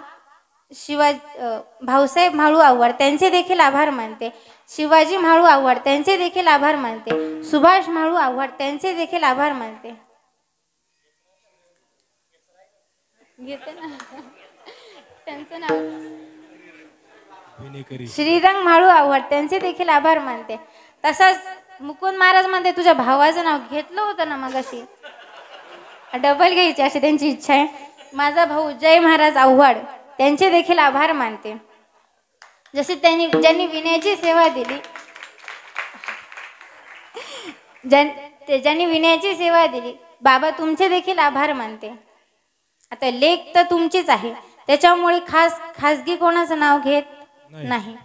B: भाऊसाहेब म्हाळू आव्हाड त्यांचे देखील आभार मानते. शिवाजी म्हाळू आव्हाड त्यांचे देखील आभार मानते. सुभाष म्हाळू आव्हाड त्यांचे देखील आभार मानते. घेते ना त्यांचं नाव श्रीरंग म्हाळू आव्हाड त्यांचे देखील आभार मानते. तसंच मुकुंद महाराज म्हणते तुझ्या भावाचं नाव घेतलं होतं ना मगाशी डबल घ्यायची अशी त्यांची इच्छा आहे. माझा भाऊ जय महाराज आव्हाड त्यांचे देखील आभार मानते. जसे ज्यांनी विनयाची सेवा दिली ज्यांनी विनयाची सेवा दिली बाबा तुमचे देखील आभार मानते. आता लेख तर तुमचीच आहे त्याच्यामुळे खासगी कोणाचं नाव घेत नाही.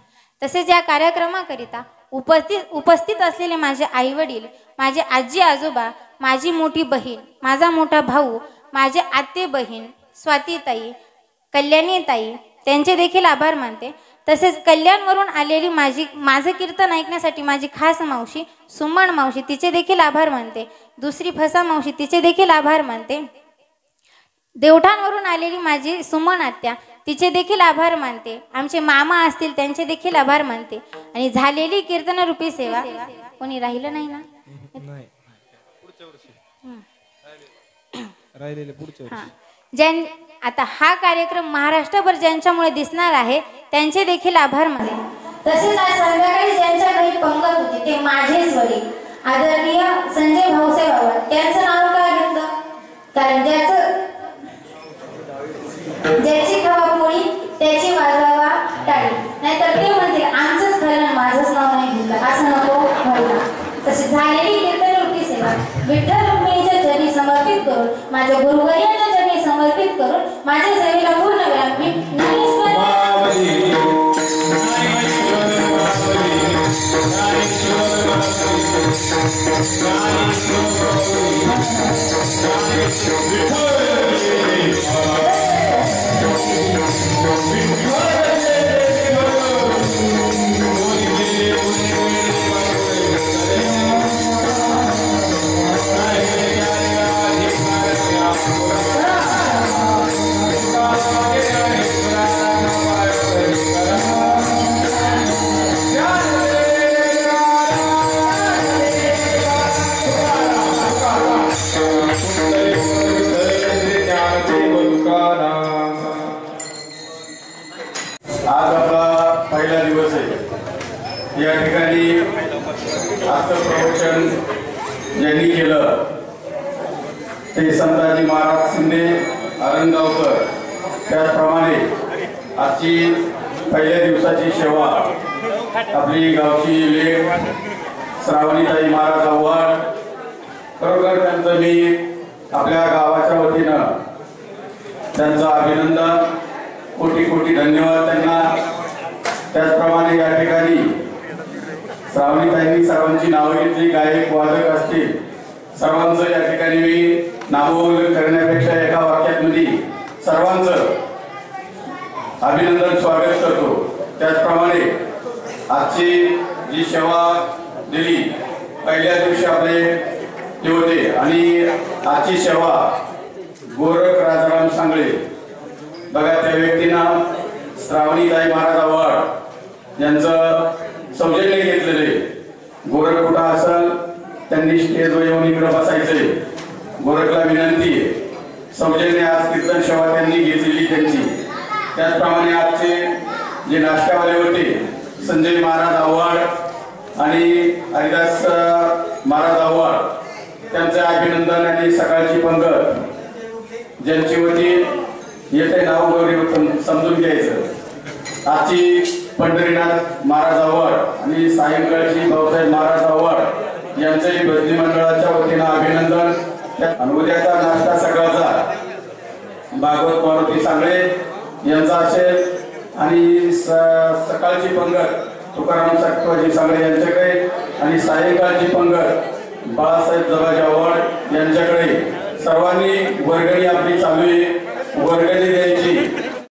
B: तसेच या कार्यक्रमाकरिता उपस्थित असलेले माझे आई वडील माझे आजी आजोबा माझी मोठी बहीण माझा मोठा भाऊ माझे आते बहीण स्वातीताई कल्याणीताई त्यांचे देखील आभार मानते. तसेच कल्याणवरून आलेली माझे कीर्तन ऐकण्यासाठी माझी खास मावशी सुमन मावशी तिचे देखील आभार मानते. दुसरी फसा मावशी तिचे देखील आभार मानते. देवठाणवरून आलेली माझी सुमन आत्या तिचे देखील आभार मानते. आमचे मामा असतील त्यांचे देखील आभार मानते. आणि झालेली कीर्तन रूपी सेवा कोणी राहिलं नाही ना आता हा कार्यक्रम महाराष्ट्रभर ज्यांच्यामुळे दिसणार आहे त्यांचे देखील आभार मानते. तसेच आज संध्याकाळी ज्यांच्या घरी पंगत होती ते माझेच वडील आदरणीय संजय भाऊसाहेब आव्हाड त्यांचं नाव का घेतलं कारण ज्याची खावा पोळी त्याची वाजवावा टाळी नाहीतर ते म्हणतील आमचंच खरं माझंच नाव नाही घेतलं असं नको व्हायला. तसे झालेली कीर्तन रूपी सेवा विठ्ठल रुक्मिणीच्या चरणी समर्पित करून माझ्या गुरुवर्यांच्या चरणी समर्पित करून माझ्या सेवेला पूर्ण विराम मी
D: आज आपला पहिला दिवस आहे। या ठिकाणी आजचं प्रवचन ज्यांनी केलं ते संताजी महाराज शिंदे आरणगावकर, त्याचप्रमाणे आजची पहिल्या दिवसाची सेवा आपली गावची लेख श्रावणीताई महाराज आव्हाड, खरोखर त्यांचं मी आपल्या गावाच्या वतीनं त्यांचं अभिनंदन, कोटी कोटी धन्यवाद त्यांना। त्याचप्रमाणे या ठिकाणी श्रावणीताईंनी सर्वांची नावं घेतली, गायक वादक असतील सर्वांचं या ठिकाणी मी नामोल्लेख करण्यापेक्षा एका वाक्यामध्ये सर्वांचं अभिनंदन स्वागत करतो। त्याचप्रमाणे आजची जी सेवा दिली पहिल्या दिवशी आपले ते होते आणि आजची सेवा गोरख राजाराम सांगळे, बघा त्या व्यक्तीनं श्रावणीताई महाराज आव्हाड यांचं सौजन्य घेतलेले। गोरख कुठं असेल त्यांनी स्टेजवर येऊन इकडे बसायचंय। गोरखला विनंती आहे, सौजन्य आज कीर्तन सेवा त्यांनी घेतलेली त्यांची। त्याचप्रमाणे आजचे जे नाश्त्यावाले होते संजय महाराज आव्हाड आणि हरिदास महाराज आव्हाड, त्यांचे अभिनंदन। आणि सकाळची पंगत ज्यांची होती येथे नाव गौरी समजून घ्यायचं। आजची पंढरीनाथ महाराज आव्हाड आणि सायंकाळची भाऊसाहेब महाराज आव्हाड यांचंही भजनी मंडळाच्या वतीनं अभिनंदन। उद्याचा नाश्ता सकाळचा भागवत मारुती सांगळे यांचा असेल आणि सकाळची पंगत तुकाराम सकटवाजी सांगळे यांच्याकडे आणि सायंकाळची पंगत बाळासाहेब जबाजी आव्हाड यांच्याकडे। सर्वांनी वर्गणी आपली चालू आहे, वर्गणी द्यायची।